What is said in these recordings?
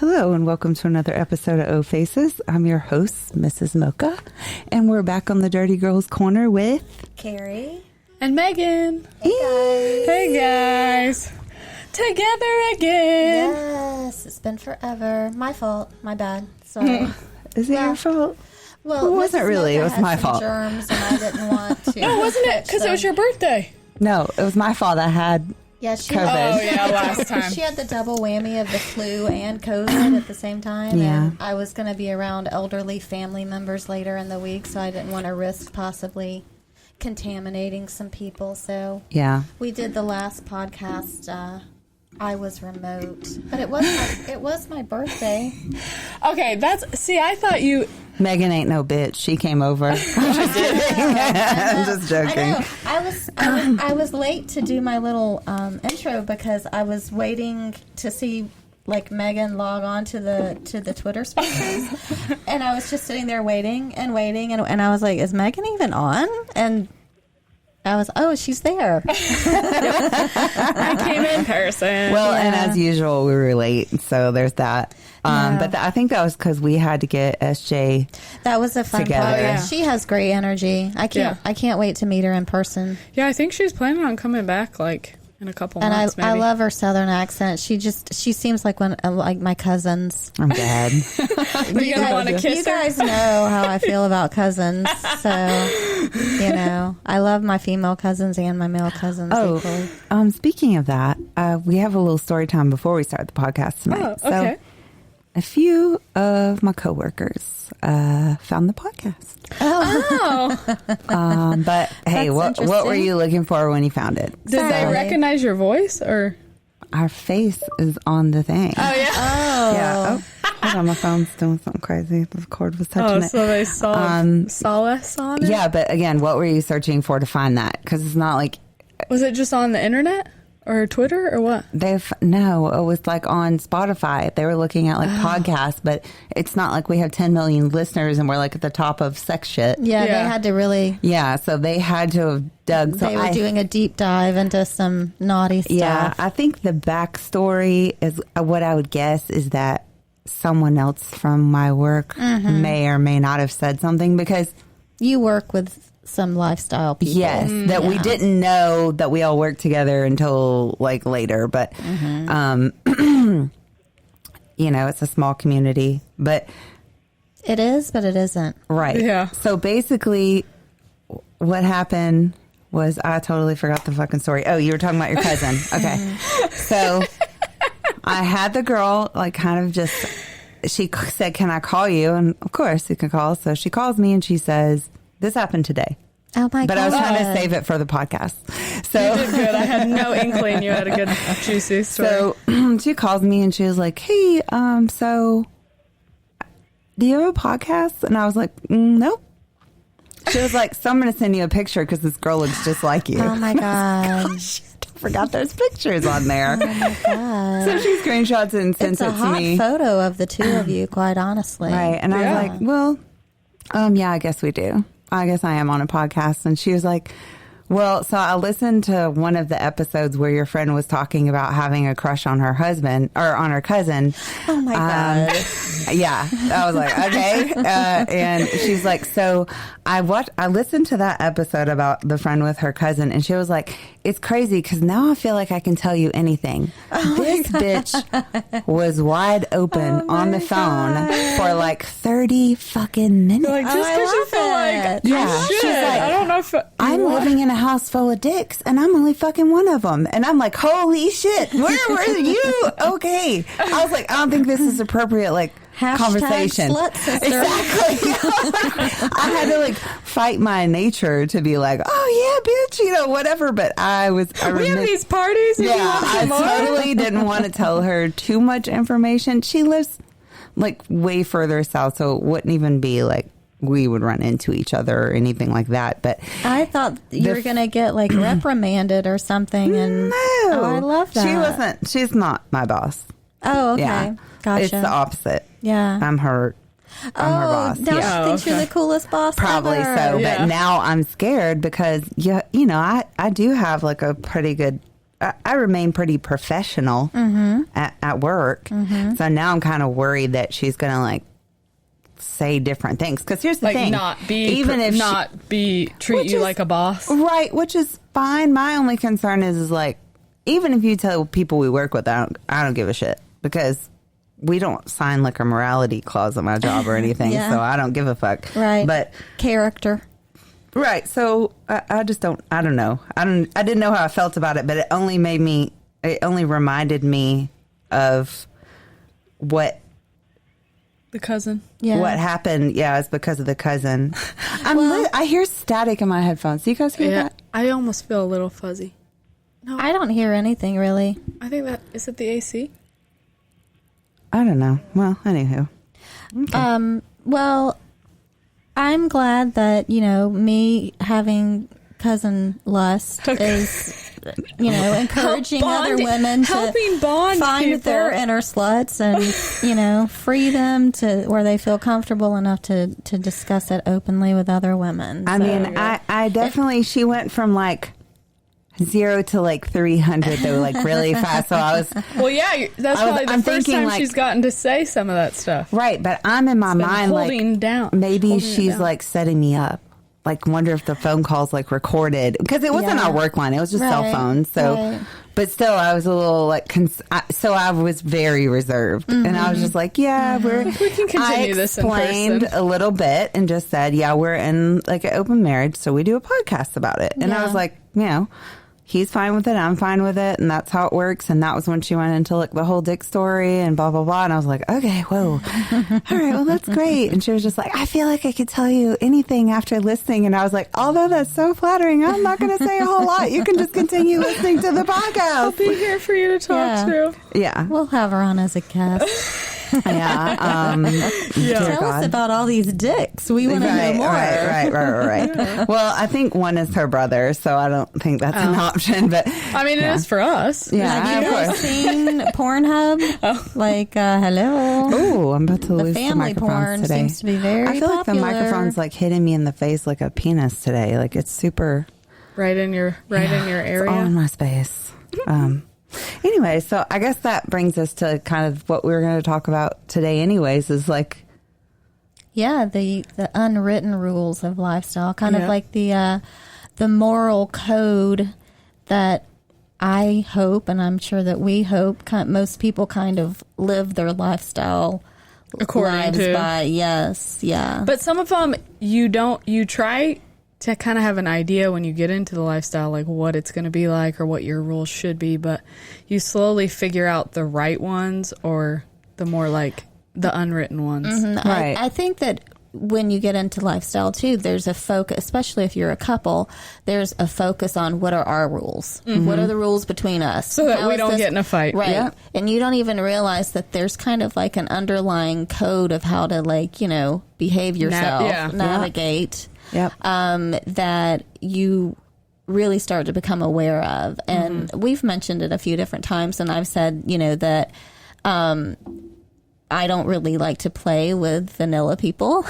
Hello and welcome to another episode of Ofacez. I'm your host, Mrs. Mocha, and we're back on the Dirty Girls Corner with Carrie and Megan. Hey guys. Together again. Yes, it's been forever. My fault. My bad. Sorry. Is it your fault? Well, it wasn't really. It was my fault. Germs, and I didn't want to. No, wasn't it? Because it was your birthday. No, it was my fault. I had she COVID. Oh yeah, last time. She had the double whammy of the flu and COVID at the same time. Yeah. And I was going to be around elderly family members later in the week, so I didn't want to risk possibly contaminating some people. So Yeah. we did the last podcast. I was remote, but it was my birthday. Okay, I thought you. Megan ain't no bitch. She came over. I'm just kidding. I'm just joking. I was late to do my little intro because I was waiting to see like Megan log on to the Twitter Spaces, and I was just sitting there waiting, and I was like, is Megan even on? And I was, she's there. I came in person. Well, and as usual, we were late, so there's that. But I think that was because we had to get SJ. That was a fun together. part. Yeah. She has great energy. I can't wait to meet her in person. Yeah, I think she's planning on coming back like in a couple And months. I maybe. love her Southern accent. She seems like like my cousins. I'm dead. You gonna want to kiss You her? guys know how I feel about cousins, so I love my female cousins and my male cousins equally. Speaking of that, we have a little story time before we start the podcast tonight. Oh, okay. So, a few of my coworkers found the podcast. But hey, what were interesting. you looking for when you found it? Did they Sorry. recognize your voice or? Our face is on the thing. Oh yeah. Yeah. Oh, hold on, my phone's doing something crazy. The cord was touching it. So they saw us on it. Yeah, but again, what were you searching for to find that? Because it's not like Was it just on the internet or Twitter or what? No, it was like on Spotify. They were looking at like podcasts, but it's not like we have 10 million listeners and we're like at the top of sex shit. Yeah, they had to really. Yeah, so they had to have dug. They were doing a deep dive into some naughty stuff. Yeah, I think the backstory is what I would guess is that someone else from my work may or may not have said something because You work with some lifestyle people. yes, that we didn't know that we all worked together until like later. But it's a small community. But It is, but it isn't. right, Yeah. So basically, what happened was I totally forgot the fucking story. Oh, you were talking about your cousin. Okay, so I had the girl like kind of just. She said, "Can I call you?" And of course, you can call. So she calls me and she says, "This happened today." Oh my god! But I was trying to save it for the podcast. So You did good. I had no inkling you had a good juicy story. So she calls me and she was like, "Hey, so do you have a podcast?" And I was like, "Nope." She was like, "So I'm going to send you a picture because this girl looks just like you." Oh my god! Gosh, I forgot there's pictures on there. Oh my god! So she screenshots it and sends It's a it to hot me. photo of the two of you, quite honestly. Right. And I was like, "Well, yeah, I guess we do. I guess I am on a podcast." And she was like, "Well, so I listened to one of the episodes where your friend was talking about having a crush on her husband or on her cousin." Oh my god! Yeah. I was like, okay. And she's like, "So I listened to that episode about the friend with her cousin." And she was like, "It's crazy because now I feel like I can tell you anything." This bitch was wide open on the phone for like 30 fucking minutes. Like, just because you feel like, Yeah. shit, She's like, I don't know if I'm living in a house full of dicks and I'm only fucking one of them. And I'm like, holy shit, where were you? Okay. I was like, I don't think this is appropriate, like, conversation. Slut sister. Exactly. I had to like fight my nature to be like, oh yeah, bitch, whatever. But we have these parties. Yeah, I totally didn't want to tell her too much information. She lives like way further south, so it wouldn't even be like we would run into each other or anything like that. But I thought you were going to get like reprimanded or something. And no, I love that. She's not my boss. Oh, okay. Yeah. Gotcha. It's the opposite. Yeah. I'm her boss. Now Yeah. she thinks you're the coolest boss Probably ever. so. Yeah. But now I'm scared because, I do have like a pretty good I remain pretty professional at work. So now I'm kind of worried that she's going to like say different things. Because here's the thing. Treat you like a boss. Right. Which is fine. My only concern is like, even if you tell people we work with, I don't give a shit. Because we don't sign like a morality clause on my job or anything. So I don't give a fuck. Right. But character. Right. So I just don't know. I didn't know how I felt about it, but it only reminded me of what the cousin. Yeah. What happened. Yeah, it's because of the cousin. I hear static in my headphones. Do you guys hear that? I almost feel a little fuzzy. No, I don't hear anything really. I think is it the AC? I don't know. Well, anywho. Okay. Well, I'm glad that, me having cousin lust is, encouraging other women to find their inner sluts and, free them to where they feel comfortable enough to discuss it openly with other women. I mean, I definitely, she went from like 0 to like 300 though, like really fast. So I was. Well, yeah, that's probably the first time she's gotten to say some of that stuff. Right, but I'm in my mind like maybe she's like setting me up. Like, wonder if the phone call's like recorded because it wasn't our work line; it was just cell phones. So, but still, I was a little like. So I was very reserved, and I was just like, "Yeah, we can continue this in person." I explained a little bit and just said, "Yeah, we're in like an open marriage, so we do a podcast about it." And I was like, he's fine with it, I'm fine with it, and that's how it works. And that was when she went into like the whole dick story and blah blah blah. And I was like, okay, whoa, all right, well that's great. And she was just like, I feel like I could tell you anything after listening. And I was like, although that's so flattering, I'm not going to say a whole lot. You can just continue listening to the podcast. I'll be here for you to talk to. Yeah, we'll have her on as a guest. Tell us about all these dicks. We want to know more. Right. Well, I think one is her brother, so I don't think that's an option. But I mean, it is for us. Yeah, have you guys seen Pornhub? Like, hello. Oh, I'm about to lose the family porn today. Seems to be very I feel popular. like the microphone's like hitting me in the face like a penis today. Like it's super right in your area. It's all in my space. Anyway, so I guess that brings us to kind of what we were going to talk about today anyways, is like... Yeah, the unwritten rules of lifestyle, kind of like the moral code that I hope, and I'm sure that we hope, most people kind of live their lifestyle lives by. Yes, yeah. But some of them, you try to kind of have an idea when you get into the lifestyle, like what it's going to be like or what your rules should be, but you slowly figure out the right ones or the more like the unwritten ones. Mm-hmm. Right. I think that when you get into lifestyle too, there's a focus, especially if you're a couple, there's a focus on what are our rules? Mm-hmm. What are the rules between us? So that we don't get in a fight. Right. Yeah. And you don't even realize that there's kind of like an underlying code of how to behave yourself, navigate. Yep. That you really start to become aware of. And we've mentioned it a few different times, and I've said, that I don't really like to play with vanilla people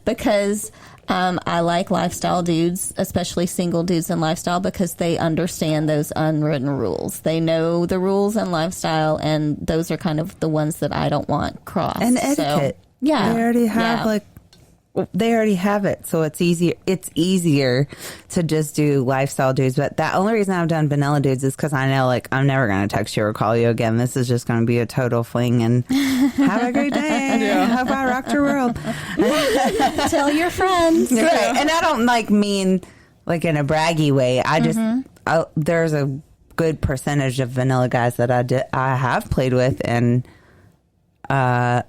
because I like lifestyle dudes, especially single dudes in lifestyle, because they understand those unwritten rules. They know the rules in lifestyle, and those are kind of the ones that I don't want crossed. And etiquette. So, yeah. They already have they already have it, so it's easier. It's easier to just do lifestyle dudes. But the only reason I've done vanilla dudes is because I know, like, I'm never going to text you or call you again. This is just going to be a total fling, and have a great day. Hope I rocked your world. Tell your friends. Right. And I don't mean like in a braggy way. I just there's a good percentage of vanilla guys that I have played with, and I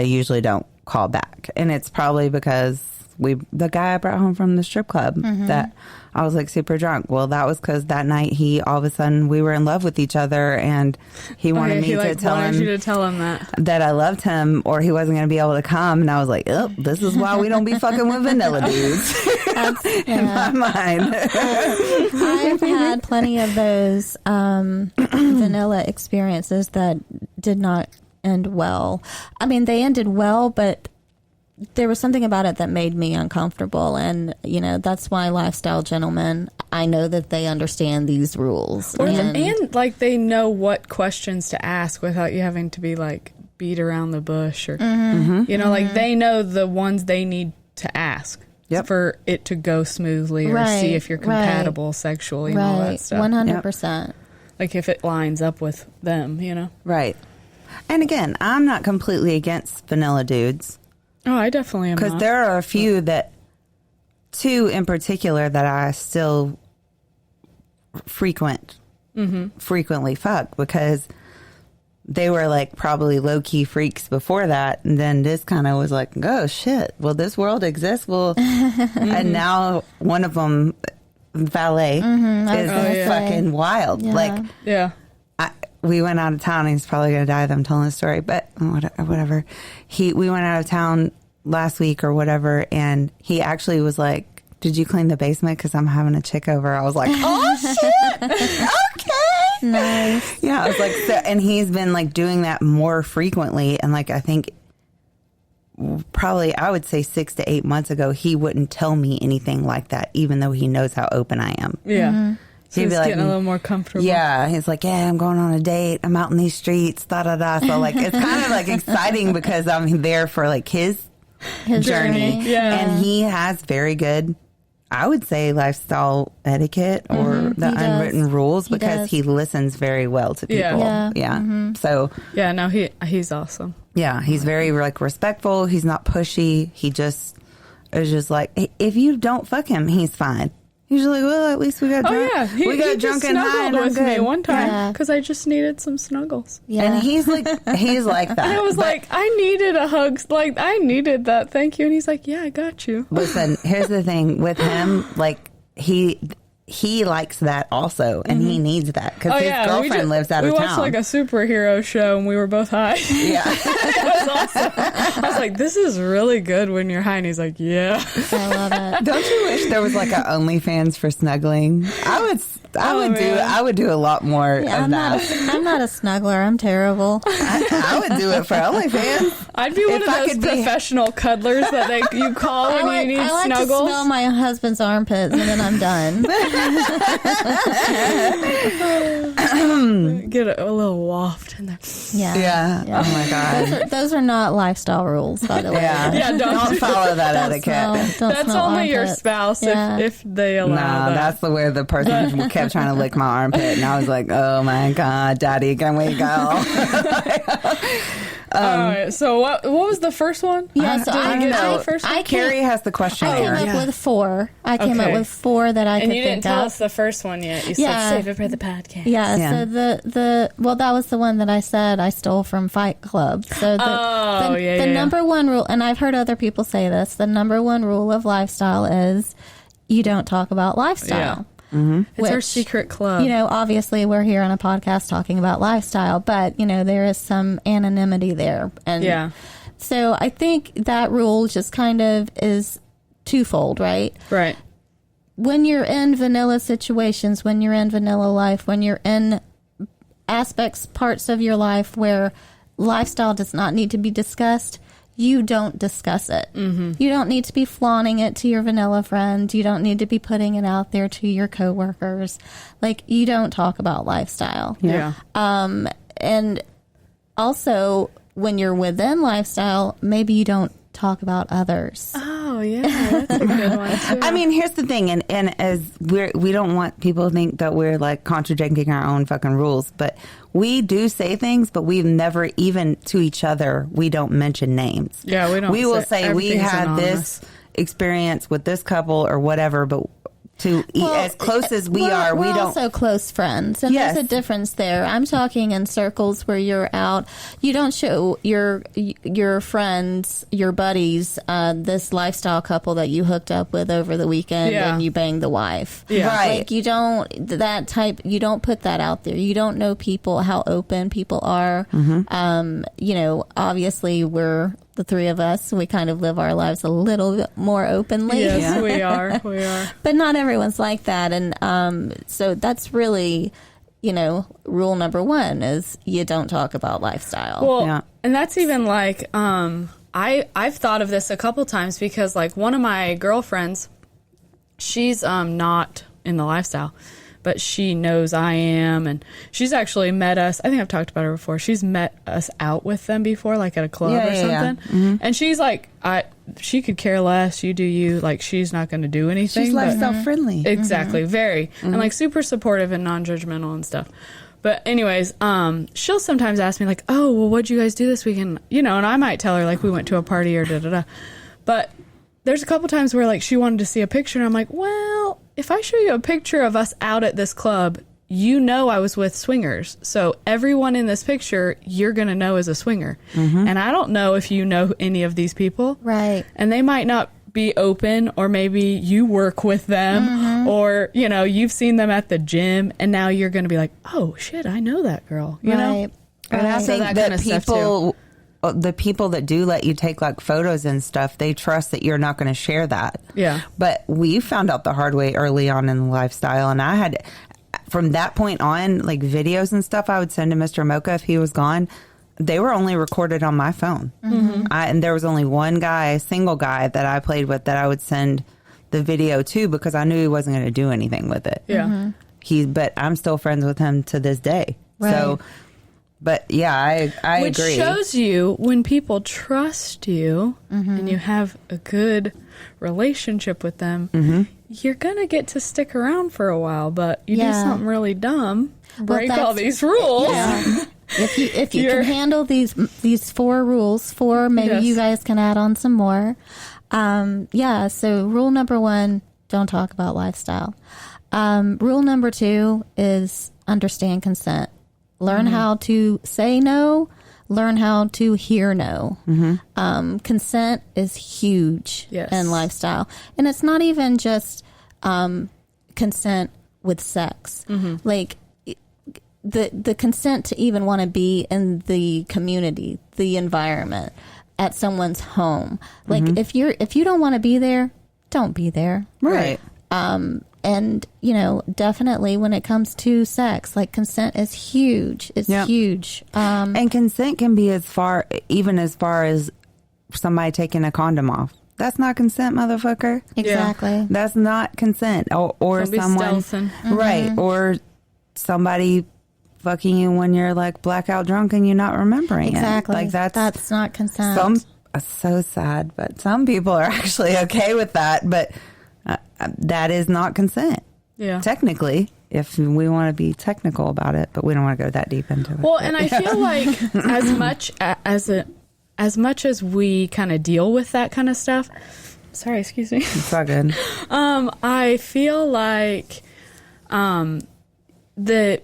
usually don't call back, and it's probably because the guy I brought home from the strip club that I was like super drunk. Well, that was because that night all of a sudden we were in love with each other, and he wanted me to tell him that I loved him, or he wasn't going to be able to come. And I was like, oh, this is why we don't be fucking with vanilla dudes. In my mind. I've had plenty of those vanilla experiences that did not end well. I mean, they ended well, but there was something about it that made me uncomfortable. And, you know, that's why lifestyle gentlemen, I know that they understand these rules. And like they know what questions to ask without you having to be like beat around the bush or, you know, like they know the ones they need to ask for it to go smoothly or see if you're compatible sexually and all that stuff. 100%. Like if it lines up with them, you know? Right. And again, I'm not completely against vanilla dudes. Oh, I definitely am. Because there are a few two in particular that I still frequently fuck because they were like probably low key freaks before that. And then this kind of was like, oh shit, will this world exist? Well, and now one of them, Valet, is fucking wild. Like, we went out of town. He's probably going to die. I'm telling the story, but whatever. We went out of town last week or whatever, and he actually was like, "Did you clean the basement? Because I'm having a chick over." I was like, "Oh shit, okay, nice." Yeah, I was like, so, and he's been like doing that more frequently, and like I think probably I would say 6 to 8 months ago, he wouldn't tell me anything like that, even though he knows how open I am. Yeah. So he'd be like, getting a little more comfortable. Yeah, he's like, yeah, I'm going on a date. I'm out in these streets, da-da-da. So, like, it's kind of, like, exciting because I'm there for, like, his journey. Yeah. And he has very good, I would say, lifestyle etiquette or the unwritten rules because he listens very well to people. Yeah. So. Yeah, no, he's awesome. Yeah, he's very, like, respectful. He's not pushy. He just is just like, if you don't fuck him, he's fine. He's like, well, at least we got drunk. Oh, yeah. We got drunk and high and I'm with good. me one time because I just needed some snuggles. Yeah. And he's like that. I was like, I needed a hug. Like, I needed that. Thank you. And he's like, yeah, I got you. Listen, here's the thing with him. Like, he likes that also, and he needs that because his girlfriend lives out of town. We watched like a superhero show, and we were both high. Yeah, it was awesome. I was like, "This is really good when you're high," and he's like, "Yeah, I love it." Don't you wish there was like a OnlyFans for snuggling? I would do a lot more of that. I'm not a snuggler. I'm terrible. I would do it for OnlyFans. I'd be one of those professional cuddlers that you call when you need I like snuggles. to smell my husband's armpits, and then I'm done. Get a little waft in there. Yeah. Oh my god. Those are not lifestyle rules, by the way. Yeah. Don't follow that etiquette. That's only your spouse if they allow that. That's where the person kept trying to lick my armpit, and I was like, "Oh my god, Daddy, can we go?" All right. So what was the first one? Yeah. So the first one? Carrie has the questionnaire. I came up with 4. I came up with 4 that I could think of. And you didn't tell us the first one yet. You said save it for the podcast. Yeah. So that was the one that I said I stole from Fight Club. So the number one rule, and I've heard other people say this, the number one rule of lifestyle is you don't talk about lifestyle. Yeah. It's our secret club. You know, obviously we're here on a podcast talking about lifestyle, but, you know, there is some anonymity there. And so I think that rule just kind of is twofold, right? Right. When you're in vanilla situations, when you're in vanilla life, when you're in parts of your life where lifestyle does not need to be discussed, you don't discuss it. Mm-hmm. You don't need to be flaunting it to your vanilla friend. You don't need to be putting it out there to your coworkers. Like, you don't talk about lifestyle. Yeah. And also, when you're within lifestyle, maybe you don't talk about others. Oh, yeah. That's a good one, too. I mean, here's the thing, and as we don't want people to think that we're like contradicting our own fucking rules, but we do say things, but we've never, even to each other, we don't mention names. Yeah, we don't. We will say we had anonymous. this experience with this couple or whatever, but as close as we are, we we're don't. Also close friends, and there's a difference there. I'm talking in circles where you're out. You don't show your friends, your buddies, this lifestyle couple that you hooked up with over the weekend, and you banged the wife. Yeah. Right. Like, you don't You don't put that out there. You don't know people, how open people are. Mm-hmm. You know, obviously we're the three of us. We kind of live our lives a little bit more openly. Yes, we are. We are. But not everyone's like that. And so that's really, you know, rule number one is you don't talk about lifestyle. Well, and that's even like, I've thought of this a couple times because, like, one of my girlfriends, she's not in the lifestyle, but she knows I am, and she's actually met us. I think I've talked about her before. She's met us out with them before, like at a club or something. Yeah. Mm-hmm. And she's like, she could care less. You do you. Like, she's not going to do anything. She's lifestyle friendly. Exactly, very. And like super supportive and non-judgmental and stuff. But anyways, she'll sometimes ask me like, oh, well, what'd you guys do this weekend? You know, and I might tell her like we went to a party or da-da-da. But there's a couple times where like she wanted to see a picture and I'm like, well, if I show you a picture of us out at this club, you know I was with swingers. So everyone in this picture, you're going to know as a swinger. And I don't know if you know any of these people. Right. And they might not be open, or maybe you work with them, or, you know, you've seen them at the gym and now you're going to be like, oh shit, I know that girl, you know? And I think that that kind of stuff too. The people that do let you take like photos and stuff, they trust that you're not going to share that. Yeah. But we found out the hard way early on in the lifestyle. And I had, from that point on, like videos and stuff I would send to Mr. Mocha if he was gone, they were only recorded on my phone. And there was only one guy, single guy that I played with that I would send the video to because I knew he wasn't going to do anything with it. Yeah. But I'm still friends with him to this day. Right. So, but yeah, I Which agree. Which shows you when people trust you and you have a good relationship with them, you're going to get to stick around for a while, but you do something really dumb, break all these rules. Yeah. If you can handle these 4 rules, maybe you guys can add on some more. So rule number 1, don't talk about lifestyle. Rule number 2 is understand consent. Learn how to say no. Learn how to hear no. Consent is huge in lifestyle. And it's not even just consent with sex. Like the consent to even want to be in the community, the environment, at someone's home. Like if you don't want to be there, don't be there. Right. And, you know, definitely when it comes to sex, like consent is huge. It's huge. And consent can be as far as somebody taking a condom off. That's not consent, motherfucker. Exactly. Yeah. That's not consent. Or someone, right. Or somebody fucking you when you're like blackout drunk and you're not remembering exactly. it. Like that's not consent. So sad, but some people are actually okay with that, but that is not consent. Yeah. Technically, if we want to be technical about it, but we don't want to go that deep into it. Well, and I feel like as much as we kind of deal with that kind of stuff, sorry, excuse me. It's all good. I feel like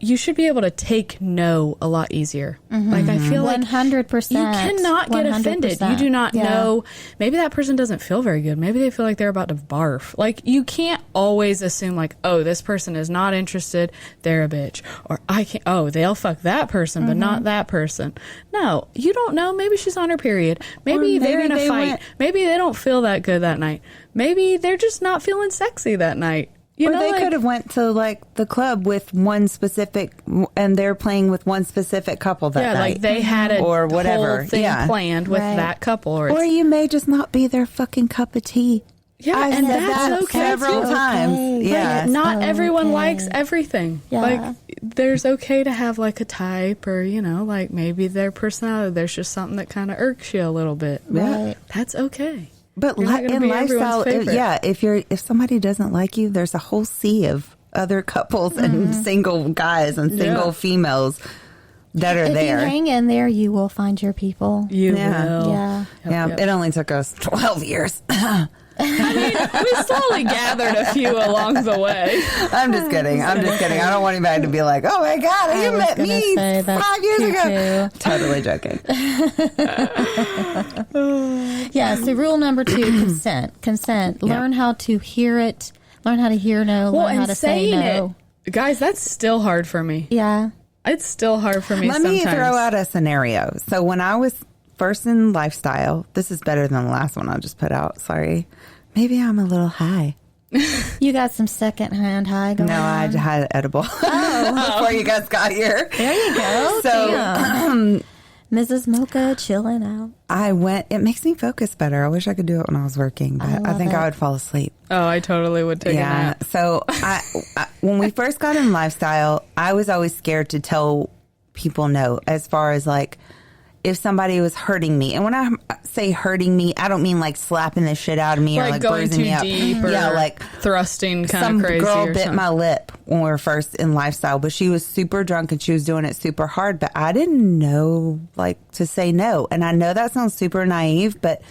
you should be able to take no a lot easier. Like I feel 100%. You cannot get 100%. Offended. You do not know. Maybe that person doesn't feel very good. Maybe they feel like they're about to barf. Like you can't always assume like, oh, this person is not interested. They're a bitch. Or I can't. Oh, they'll fuck that person, but not that person. No, you don't know. Maybe she's on her period. Maybe they're in a fight. Maybe they don't feel that good that night. Maybe they're just not feeling sexy that night. Or they could have went to like the club with one specific, and they're playing with one specific couple that night. Like they had a or whatever whole thing planned with that couple, or you may just not be their fucking cup of tea. Yeah, I've and said that's that okay several too. times. Yeah, not everyone likes everything. Yeah. Like there's okay to have like a type, or you know, like maybe their personality. There's just something that kind of irks you a little bit. Right, that's okay. But in lifestyle, if somebody doesn't like you, there's a whole sea of other couples and single guys and single females that are there. If you hang in there, you will find your people. You will. Yeah. Yep. It only took us 12 years. I mean, we slowly gathered a few along the way. I'm just kidding. I don't want anybody to be like, oh my God, you met me 5 years ago. Totally joking. So rule number 2, consent. Learn how to hear it. Learn how to hear no. Learn how to say no. Guys, that's still hard for me. Yeah. It's still hard for me sometimes. Let me throw out a scenario. So when I was first in lifestyle, this is better than the last one I just put out. Sorry. Maybe I'm a little high. You got some secondhand high going on? No, I had edible before you guys got here. There you go. So Mrs. Mocha chilling out. It makes me focus better. I wish I could do it when I was working, but I think I would fall asleep. Oh, I totally would take a nap. So I when we first got in lifestyle, I was always scared to tell people no, as far as like if somebody was hurting me. And when I say hurting me, I don't mean like slapping the shit out of me or like going bruising too me up. deep or like thrusting kind of crazy. Some girl or bit something. my lip when we were first in lifestyle, but she was super drunk and she was doing it super hard, but I didn't know like to say no. And I know that sounds super naive, but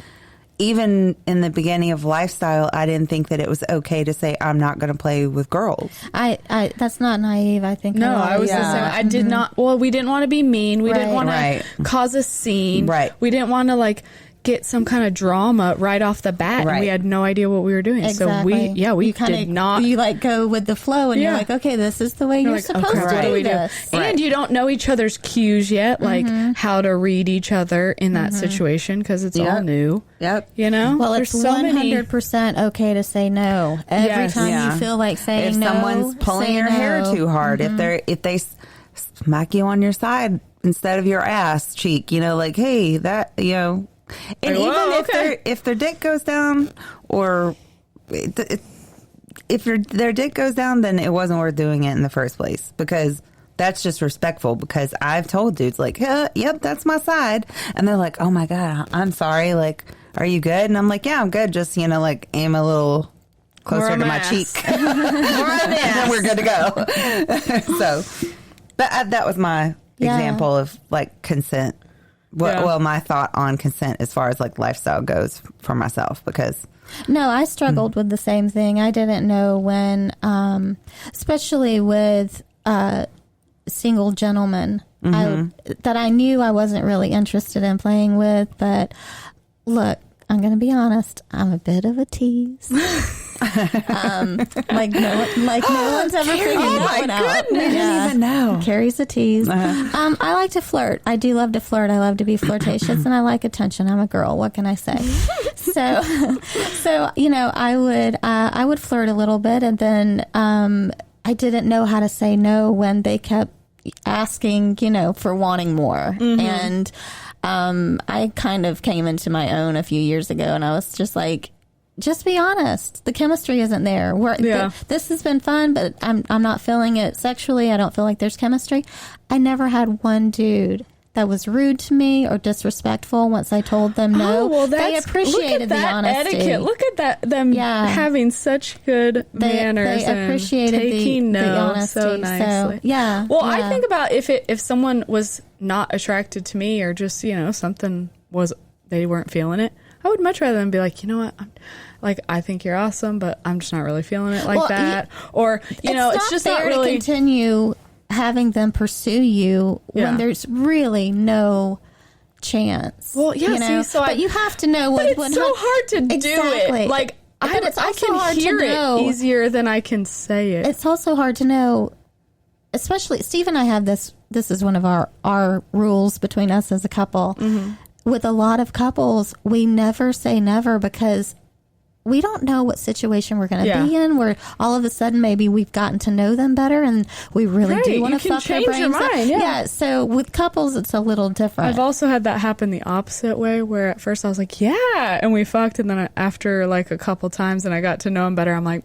even in the beginning of lifestyle, I didn't think that it was okay to say I'm not going to play with girls. I that's not naive. I think. No, I was the same. I did not. Well, we didn't want to be mean. We didn't want to cause a scene. Right. We didn't want to like get some kind of drama right off the bat. And we had no idea what we were doing. Exactly. So we did not. You like go with the flow, and you're like, okay, this is the way you're like, supposed to do this. And you don't know each other's cues yet, like how to read each other in that situation because it's all new. Yep. You know. Well, there's it's so many. 100% okay to say no every time you feel like saying no. If someone's pulling your hair too hard, if they smack you on your side instead of your ass cheek, you know, like, hey, that, you know. And even if their dick goes down, or if their dick goes down, then it wasn't worth doing it in the first place, because that's just respectful. Because I've told dudes like, yep, that's my side, and they're like, oh my God, I'm sorry, like, are you good? And I'm like, yeah, I'm good, just, you know, like aim a little closer to my cheek, and we're good to go. So, but that was my example of like consent. Well, my thought on consent as far as like lifestyle goes for myself, because no, I struggled with the same thing. I didn't know when, especially with single gentlemen, that I knew I wasn't really interested in playing with. But look, I'm going to be honest. I'm a bit of a tease. Like no one's ever figured that one out. I didn't even know. Carrie's a tease. I like to flirt. I do love to flirt. I love to be flirtatious, and I like attention. I'm a girl. What can I say? So you know, I would flirt a little bit, and then I didn't know how to say no when they kept asking, you know, for wanting more. And I kind of came into my own a few years ago, and I was just like, just be honest. The chemistry isn't there. This has been fun, but I'm not feeling it sexually. I don't feel like there's chemistry. I never had one dude that was rude to me or disrespectful once I told them no. Oh, well, they appreciated the honesty. Etiquette. Look at them having such good manners. They appreciated and taking the honesty. So nicely. So, well, I think about if someone was not attracted to me, or just, you know, something was, they weren't feeling it, I would much rather than be like, you know what, I think you're awesome, but I'm just not really feeling it like that. Or, you know, it's just not really. To continue having them pursue you when there's really no chance. Well, yeah, you know? but you have to know what. It's so hard to do it. Like, I can hear it easier than I can say it. It's also hard to know, especially Steve and I have this. This is one of our rules between us as a couple. With a lot of couples, we never say never, because we don't know what situation we're going to be in, where all of a sudden maybe we've gotten to know them better and we really do want to fuck their brains. Your mind, so with couples, it's a little different. I've also had that happen the opposite way, where at first I was like, yeah, and we fucked, and then after like a couple times and I got to know him better, I'm like,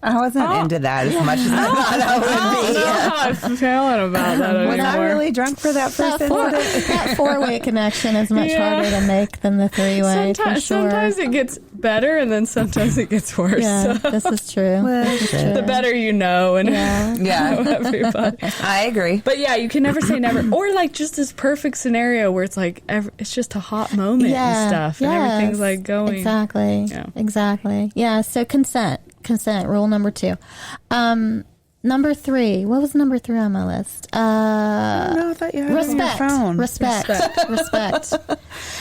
I wasn't into that as much as I thought I would be. I don't know how I'm feeling about that anymore. Was I really drunk for that first incident? That four-way connection is much harder to make than the three-way, for sure. Sometimes it gets better, and then sometimes it gets worse. Yeah, this is true. The better you know, and know everybody. I agree. But yeah, you can never say never. Or like just this perfect scenario where it's like, it's just a hot moment and stuff, and everything's like going. Exactly. Yeah, so consent, rule number 2. Number 3. What was number 3 on my list? I don't know. I thought you had it on your phone. Respect.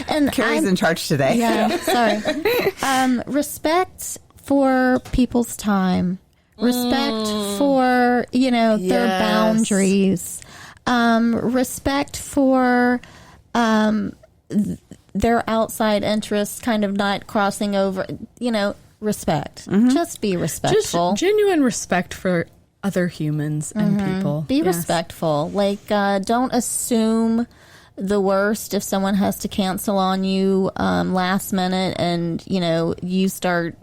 And Carrie's in charge today. Yeah, sorry. Respect for people's time. Respect for, you know, their boundaries. Respect for their outside interests kind of not crossing over, you know, respect. Just be respectful. Just genuine respect for other humans and people. Be respectful. Like, don't assume the worst if someone has to cancel on you last minute and, you start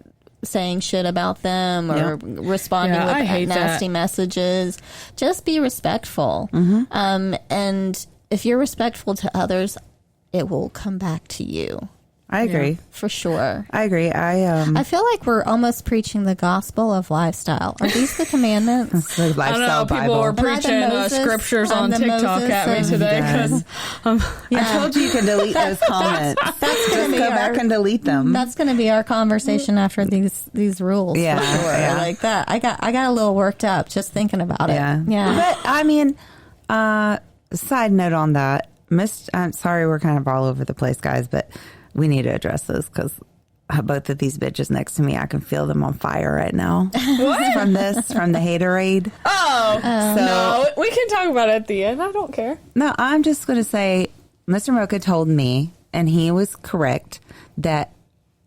saying shit about them or responding with nasty messages. Just be respectful. And if you're respectful to others, it will come back to you. I agree. For sure. I agree. I feel like we're almost preaching the gospel of lifestyle. Are these the commandments? the I lifestyle don't know. People Bible. were preaching scriptures on TikTok at me today because I told you can delete those comments. That's going to be Go back and delete them. That's going to be our conversation after these rules. Yeah, for sure. Yeah. Like that. I got a little worked up just thinking about it. Yeah. But I mean, side note on that, I'm sorry we're kind of all over the place, guys, but we need to address this because both of these bitches next to me, I can feel them on fire right now. From the haterade. No, we can talk about it at the end. I don't care. No, I'm just going to say Mr. Mocha told me, and he was correct, that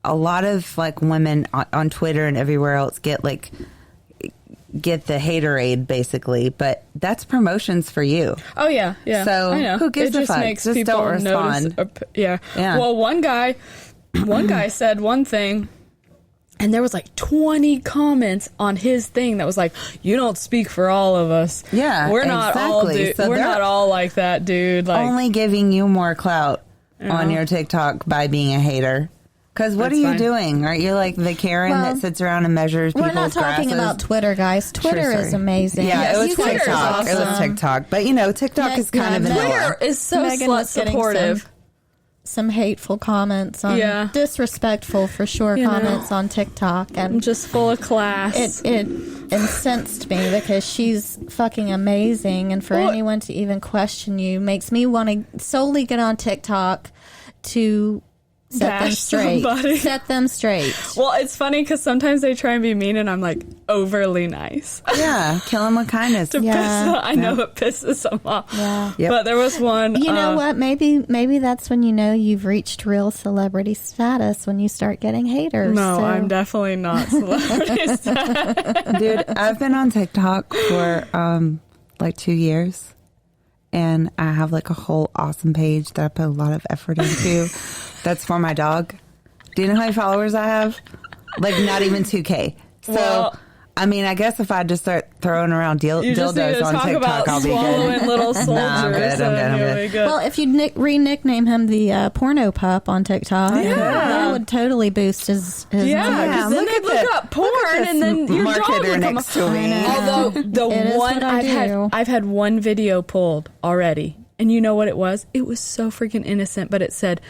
a lot of like women on Twitter and everywhere else get the haterade basically, but that's promotions for you. Oh yeah. So I know. who gives a fuck? Makes just people don't respond. Yeah. Well, one guy said one thing, and there was like 20 comments on his thing that was like, "You don't speak for all of us. Yeah, we're not exactly. all. We're not all like that, dude. Like only giving you more clout on your TikTok by being a hater." Because what are you doing? Aren't you like the Karen that sits around and measures people's grasses? We're not talking about Twitter, guys. Twitter is amazing. Yeah, it was TikTok. Awesome. It was TikTok. But, TikTok is kind of vanilla. Twitter is so slut supportive. Some hateful comments on disrespectful for sure comments on TikTok, and I'm just full of class. It incensed me because she's fucking amazing, and for anyone to even question you makes me want to solely get on TikTok to set them straight. Well, it's funny because sometimes they try and be mean, and I'm like overly nice. Yeah, kill them with kindness. I know it pisses them off. Yeah, but there was one. You know what? Maybe that's when you know you've reached real celebrity status, when you start getting haters. No, I'm definitely not celebrity status. Dude, I've been on TikTok for like 2 years, and I have like a whole awesome page that I put a lot of effort into. That's for my dog. Do you know how many followers I have? Like not even 2K. So, I mean, I guess if I just start throwing around dildos on TikTok, I'll be good. Little soldiers. I'm good. Well, if you re-nickname him the porno pup on TikTok, that would totally boost his because then they'd look up porn and then your dog would come next to me. Although the one I've had one video pulled already, and you know what it was? It was so freaking innocent, but it said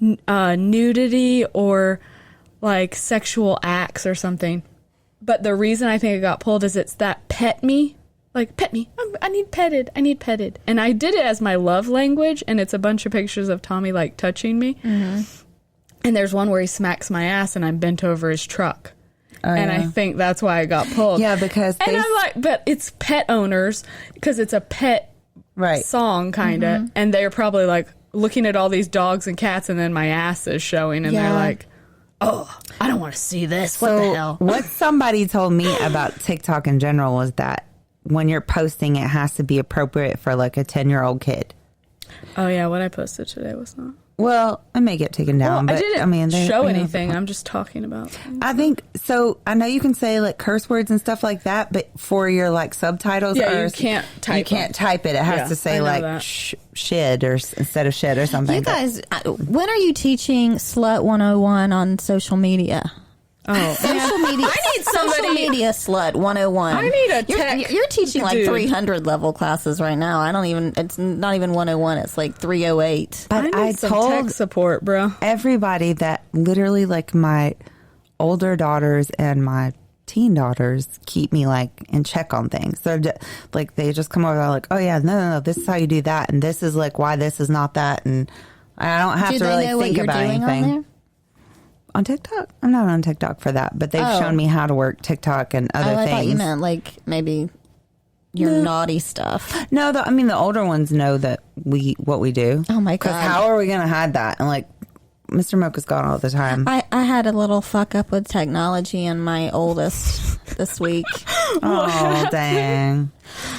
nudity or like sexual acts or something. But the reason I think it got pulled is it's that pet me. Like, pet me. I need petted. And I did it as my love language, and it's a bunch of pictures of Tommy, like, touching me. Mm-hmm. And there's one where he smacks my ass, and I'm bent over his truck. And I think that's why I got pulled. Yeah, because And I'm like, but it's pet owners, because it's a pet song, kind of. Mm-hmm. And they're probably, like, looking at all these dogs and cats, and then my ass is showing, and they're like, oh, I don't want to see this. What the hell? What somebody told me about TikTok in general was that when you're posting, it has to be appropriate for like a 10-year-old kid. Oh, yeah. What I posted today was not. Well, I may get taken down, but I didn't show anything. I'm just talking about things. I think so. I know you can say like curse words and stuff like that, but for your like subtitles, you can't type. You can't type it. It has to say like shit or instead of shit or something. You guys, when are you teaching Slut 101 on social media? Oh, social media. I need social media slut 101. I need a tech. You're teaching like 300 level classes right now. It's not even 101. It's like 308. But I some told tech support, bro. Everybody that literally like my older daughters and my teen daughters keep me like in check on things. So like they just come over and they're like, oh yeah, no, this is how you do that, and this is like why this is not that, and I don't have to really think about anything. On TikTok? I'm not on TikTok for that, but they've shown me how to work TikTok and other things. I thought you meant like maybe your naughty stuff. No, the older ones know that what we do. Oh my God. Because how are we going to hide that? And like, Mr. Mocha's gone all the time. I had a little fuck up with technology and my oldest this week. Oh, dang.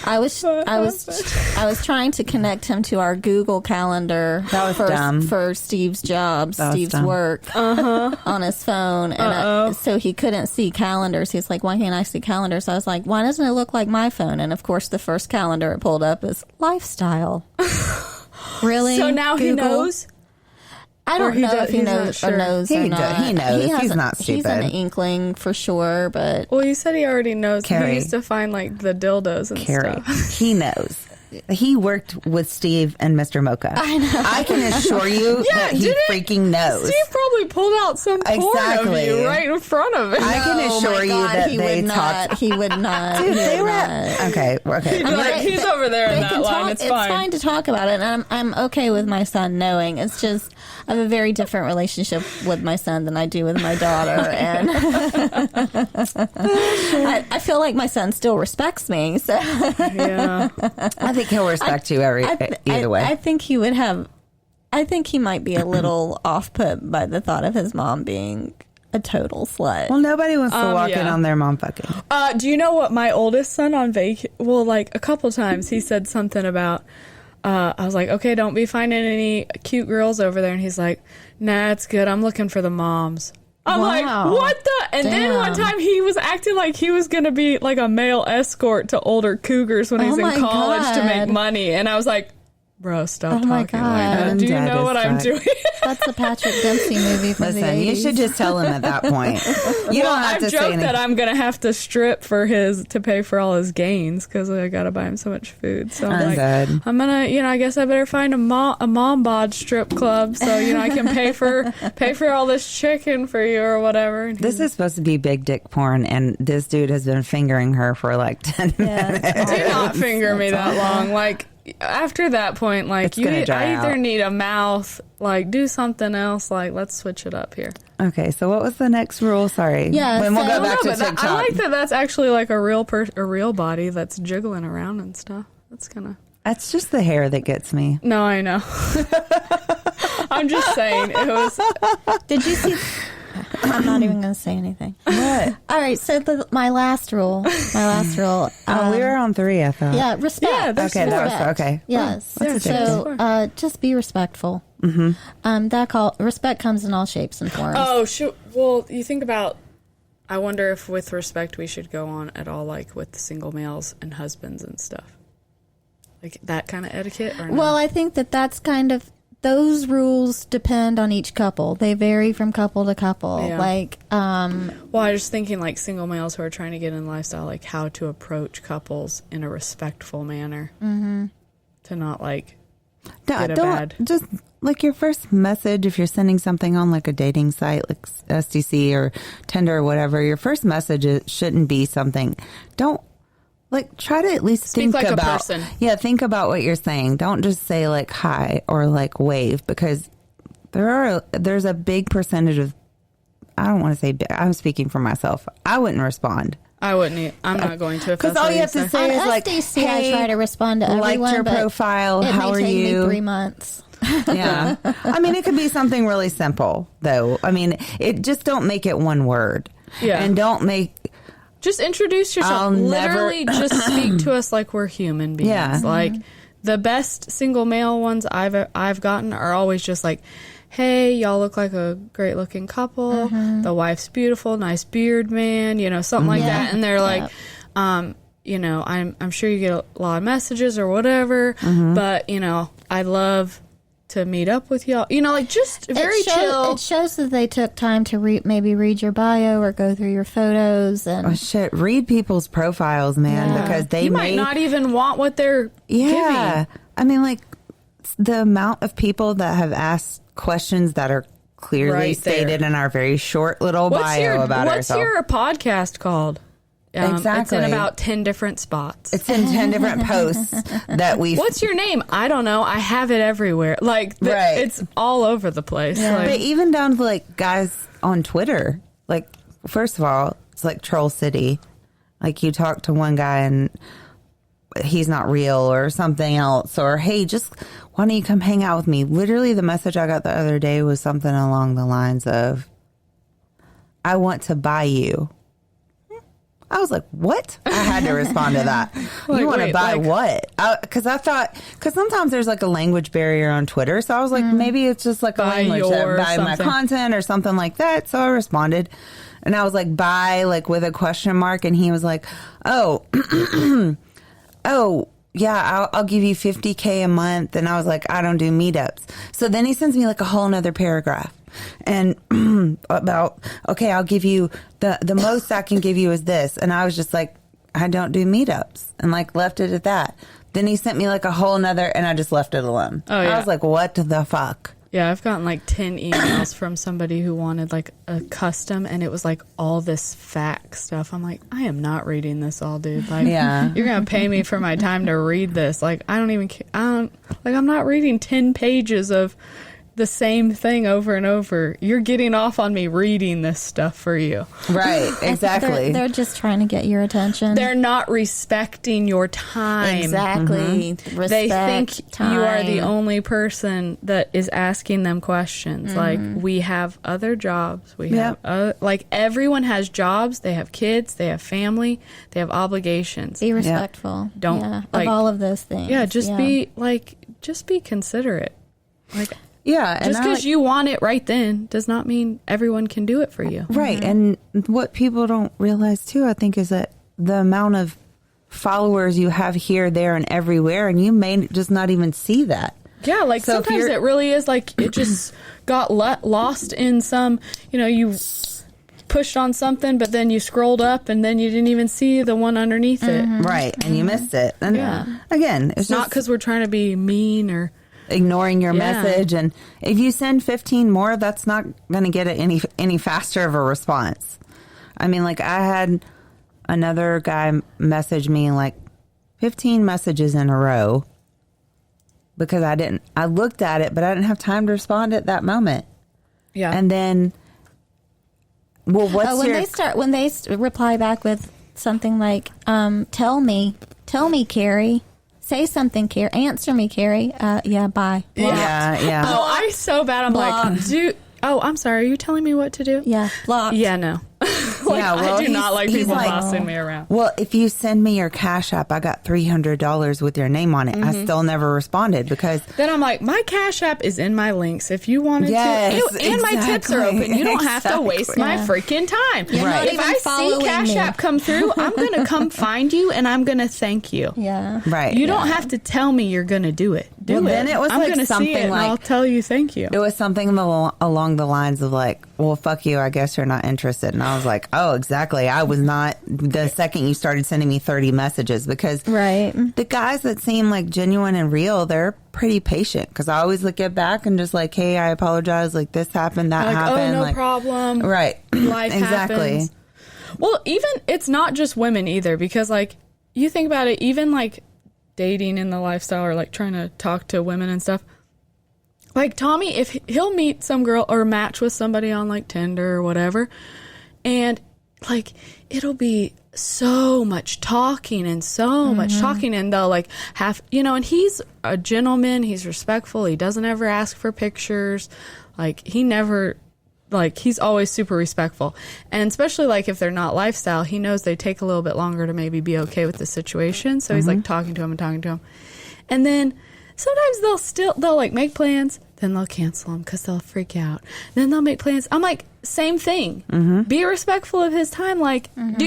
I was trying to connect him to our Google Calendar for Steve's job, Steve's work on his phone, and so he couldn't see calendars. He's like, "Why can't I see calendars?" I was like, "Why doesn't it look like my phone?" And of course, the first calendar it pulled up is lifestyle. Really? So now Google? He knows. I don't know if he knows or knows. He knows. He's not stupid. He's an inkling for sure, but Well, you said he already knows. Carrie. He used to find like the dildos and Carrie, stuff. he knows. He worked with Steve and Mr. Mocha. I know. I can assure you that he freaking knows. Steve probably pulled out some porn of you right in front of him. I can assure you that he they would talked. not. He would not. Dude, He they would were not. okay. He'd be like, he's over there in that line. It's fine. It's fine to talk about it, and I'm okay with my son knowing. It's just I have a very different relationship with my son than I do with my daughter, and I feel like my son still respects me. So Yeah. I think he'll respect you either way. I think he would have. I think he might be a little off put by the thought of his mom being a total slut. Well, nobody wants to walk in on their mom fucking. Do you know what my oldest son on vacation? Well, like a couple times he said something about. I was like, okay, don't be finding any cute girls over there, and he's like, nah, it's good. I'm looking for the moms. I'm like, what the? And then one time he was acting like he was going to be like a male escort to older cougars when he's in college to make money. And I was like, bro, stop talking like that. Do you know what I'm doing? That's a Patrick Dempsey movie from the 80s. You should just tell him at that point. You don't have to say anything. I've joked that I'm going to have to strip for to pay for all his gains because I got to buy him so much food. So I'm like, I'm going to, I guess I better find a mom bod strip club so, I can pay for all this chicken for you or whatever. And this is supposed to be big dick porn, and this dude has been fingering her for like 10 minutes. Do not finger me that long. Like, after that point, like, I either need a mouth, like, do something else, like, let's switch it up here. Okay, so what was the next rule? Sorry. Yeah, when we'll go back to TikTok. I like that that's actually like a real body that's jiggling around and stuff. That's kind of... That's just the hair that gets me. No, I know. I'm just saying, it was... Did you see... I'm not even going to say anything. What? All right, so my last rule. We were on 3, I thought. Yeah, respect. Yeah, okay. Yes. What's So just be respectful. Mm-hmm. Respect comes in all shapes and forms. Oh, shoot. Well, you think about... I wonder if with respect we should go on at all, like, with the single males and husbands and stuff. Like, that kind of etiquette, or no? Well, I think that's kind of... Those rules depend on each couple. They vary from couple to couple. Yeah. Like, well, I was just thinking, like, single males who are trying to get in lifestyle, like, how to approach couples in a respectful manner. Mm-hmm. To not, like, get a bad... Just, like, your first message, if you're sending something on, like, a dating site, like SDC or Tinder or whatever, your first message shouldn't be something... Don't... Like, try to at least think like about... a person. Yeah, think about what you're saying. Don't just say, like, hi or, like, wave, because there's a big percentage of... I don't want to say... I'm speaking for myself. I wouldn't respond. I wouldn't. I'm not going to. Because all you have to say is, like, SDC, hey, I try to respond to everyone, liked your profile. How are you? It may take me 3 months. Yeah. I mean, it could be something really simple, though. I mean, just don't make it one word. Yeah. And don't make... Just introduce yourself. Literally just speak to us like we're human beings. Yeah. Like, the best single male ones I've gotten are always just like, hey, y'all look like a great looking couple. Mm-hmm. The wife's beautiful, nice beard, man, something like that. And they're like, I'm sure you get a lot of messages or whatever, but, I'd love to meet up with y'all. Like, just very chill. It shows that they took time to maybe read your bio or go through your photos. And oh, shit. Read people's profiles, man, because they might not even want what they're giving. I mean, like, the amount of people that have asked questions that are clearly stated in our very short little bio about ourselves. What's your podcast called? Exactly. It's in about 10 different spots. It's in 10 different posts that we've... What's your name? I don't know. I have it everywhere. Like, it's all over the place. Yeah. Like, but even down to, like, guys on Twitter. Like, first of all, it's like Troll City. Like, you talk to one guy and he's not real or something else. Or, hey, just, why don't you come hang out with me? Literally, the message I got the other day was something along the lines of, I want to buy you. I was like, what? I had to respond to that. Like, You want to wait, buy like- what? Because I thought, because sometimes there's like a language barrier on Twitter. So I was like, maybe it's just like a Buy language your that buy my something. content or something like that. So I responded. And I was like, buy, like with a question mark. And he was like, oh, oh, yeah, I'll give you $50K a month. And I was like, I don't do meetups. So then he sends me like a whole nother paragraph. And about, okay, I'll give you the most I can give you is this. And I was just like, I don't do meetups, and like left it at that. Then he sent me like a whole nother, and I just left it alone. Oh, yeah. I was like, what the fuck? Yeah, I've gotten like 10 emails from somebody who wanted like a custom, and it was like all this fact stuff. I'm like, I am not reading this all, dude. Like, Yeah. you're gonna pay me for my time to read this. Like, I don't even. I'm not reading 10 pages of the same thing over and over. You're getting off on me reading this stuff for you. Right, exactly. They're just trying to get your attention. They're not respecting your time. Exactly. They think Respect you are the time. only person that is asking them questions. Like, we have other jobs. We have like, everyone has jobs. They have kids. They have family. They have obligations. Be respectful. Don't, yeah, like- of all of those things. Yeah, just be considerate. Like, Yeah, and just I because like- you want it right then does not mean everyone can do it for you. right. And what people don't realize too, I think, is that the amount of followers you have here, there, and everywhere, and you may just not even see that. Yeah, like So if sometimes you're- it really is like it just got lost in some, you pushed on something, but then you scrolled up and then you didn't even see the one underneath it. Right, and you missed it. And Yeah. again, it's It's not just because we're trying to be mean or. ignoring your Yeah. message. And if you send 15 more, that's not going to get it any faster of a response. I mean, like, I had another guy message me like 15 messages in a row because I looked at it, but I didn't have time to respond at that moment. Yeah. And then, well, what's when they reply back with something like, tell me, Carrie. Say something, Carrie. Answer me, Carrie. Yeah, bye. yeah. Oh, I'm so bad. I'm like, Blocked. dude. Oh, I'm sorry. Are you telling me what to do? Yeah, blocked. Yeah, no. Yeah, well, I do not like he's people like, bossing me around. Well, if you send me your Cash App, I got $300 with your name on it. I still never responded because Then I'm like, my Cash App is in my links. If you wanted Yes, to, and my tips are exactly. open. You don't have to waste my Yeah. freaking time. You're not Right. If even I see following Cash me. App come through, I'm going to come find you and I'm going to thank you. Yeah. right. You don't have to tell me you're going to do it. Do Well, it. then it was I'm like gonna see something it and like- I'll tell you thank you. It was something along the lines of like, well, fuck you. I guess you're not interested. And I was like, oh, exactly. I was not the second you started sending me 30 messages because Right. the guys that seem like genuine and real, they're pretty patient because I always look it back and just like, hey, I apologize. Like this happened, that Like, happened. oh, no like, problem. Right. Life exactly. happens. Well, even it's not just women either, because like you think about it, even like dating in the lifestyle or like trying to talk to women and stuff. Like Tommy, if he'll meet some girl or match with somebody on like Tinder or whatever, and like it'll be so much talking and so much talking, and they'll like have, and he's a gentleman, he's respectful, he doesn't ever ask for pictures, like he never, like he's always super respectful, and especially like if they're not lifestyle, he knows they take a little bit longer to maybe be okay with the situation, so he's like talking to him, and then sometimes they'll like make plans, then they'll cancel them because they'll freak out, then they'll make plans. I'm like, same thing. Be respectful of his time. Like, can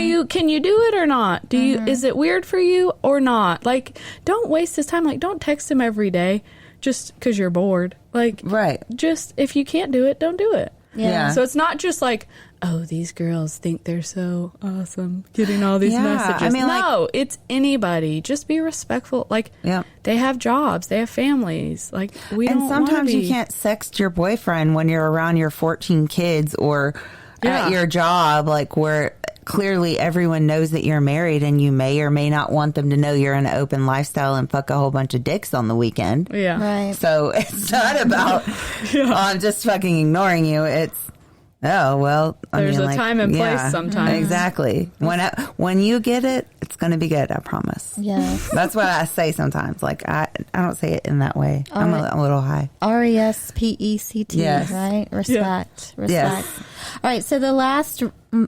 you do it or not? Is it weird for you or not? Like, don't waste his time. Like, don't text him every day just because you're bored. Like, Right. just if you can't do it, don't do it. Yeah. So it's not just like, oh, these girls think they're so awesome getting all these Yeah, messages. I mean, like- no, it's anybody. Just be respectful. Like, Yep. they have jobs, they have families. Like, we And don't wanna sometimes be- you can't sext your boyfriend when you're around your 14 kids or Yeah. at your job, like where clearly everyone knows that you're married and you may or may not want them to know you're in an open lifestyle and fuck a whole bunch of dicks on the weekend. Yeah. Right. So it's not about, oh, I'm just fucking ignoring you. It's Oh, well, There's a time and place sometimes. Exactly. When you get it, it's going to be good, I promise. Yes. That's what I say sometimes. Like, I don't say it in that way. I'm a little high. RESPECT, Yes. right? Respect. Yes. All right, so the last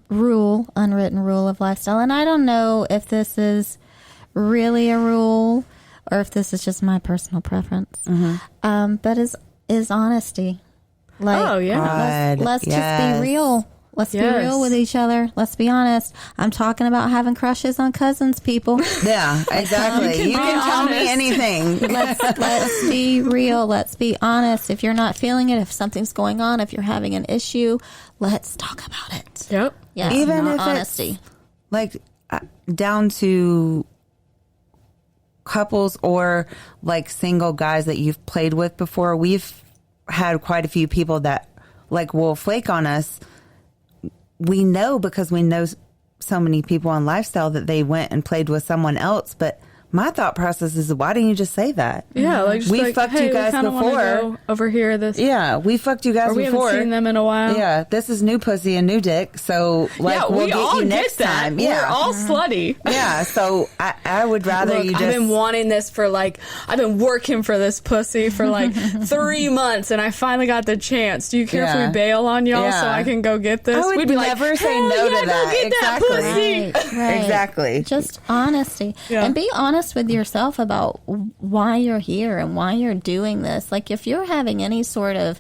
rule, unwritten rule of lifestyle, and I don't know if this is really a rule or if this is just my personal preference, but is honesty. Like, Oh, yeah. Let's just be real. Let's be real with each other. Let's be honest. I'm talking about having crushes on cousins, people. Yeah, exactly. You can tell me anything. Let's be real. Let's be honest. If you're not feeling it, if something's going on, if you're having an issue, let's talk about it. Yep. Yeah, Even if honesty. it's like down to couples or like single guys that you've played with before. We've had quite a few people that like will flake on us. We know because we know so many people on Lifestyle that they went and played with someone else. But my thought process is, why didn't you just say that? Yeah, like just we like, fucked hey, you guys we kinda wanna before. go over here. This Yeah, we fucked you guys or we before. haven't seen them in a while. Yeah, this is new pussy and new dick. So like, yeah, we'll we get all you get next that. time. Yeah, We're all slutty. yeah. So I would rather Look, you just. I've been wanting this for like, I've been working for this pussy for like 3 months, and I finally got the chance. Do you care if we bail on y'all so I can go get this? I would We'd be never like, say "Hell no yeah, to that. Go get Exactly. that pussy. Right. Exactly. Just honesty. Yeah. And be honest with yourself about why you're here and why you're doing this. Like, if you're having any sort of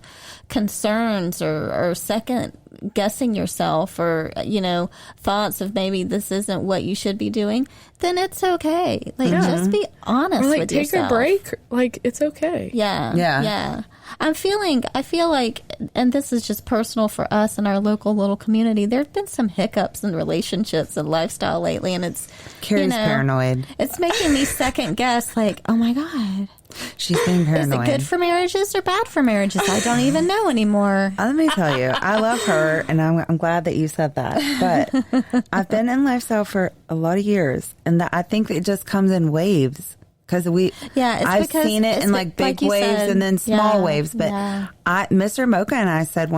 concerns or second guessing yourself or, you know, thoughts of maybe this isn't what you should be doing, then it's okay. Like, just be honest Or like with take yourself. a break. Like, it's okay. Yeah. I feel like, and this is just personal for us and our local little community, there have been some hiccups in relationships and lifestyle lately, and it's Carrie's paranoid. It's making me second guess, like, oh my God, She's being paranoid. is it good for marriages or bad for marriages? I don't even know anymore. Let me tell you, I love her, and I'm glad that you said that. But I've been in Lifestyle for a lot of years, and I think it just comes in waves. Because I've seen it in like big waves said, and then small waves. But Mr. Mocha and I said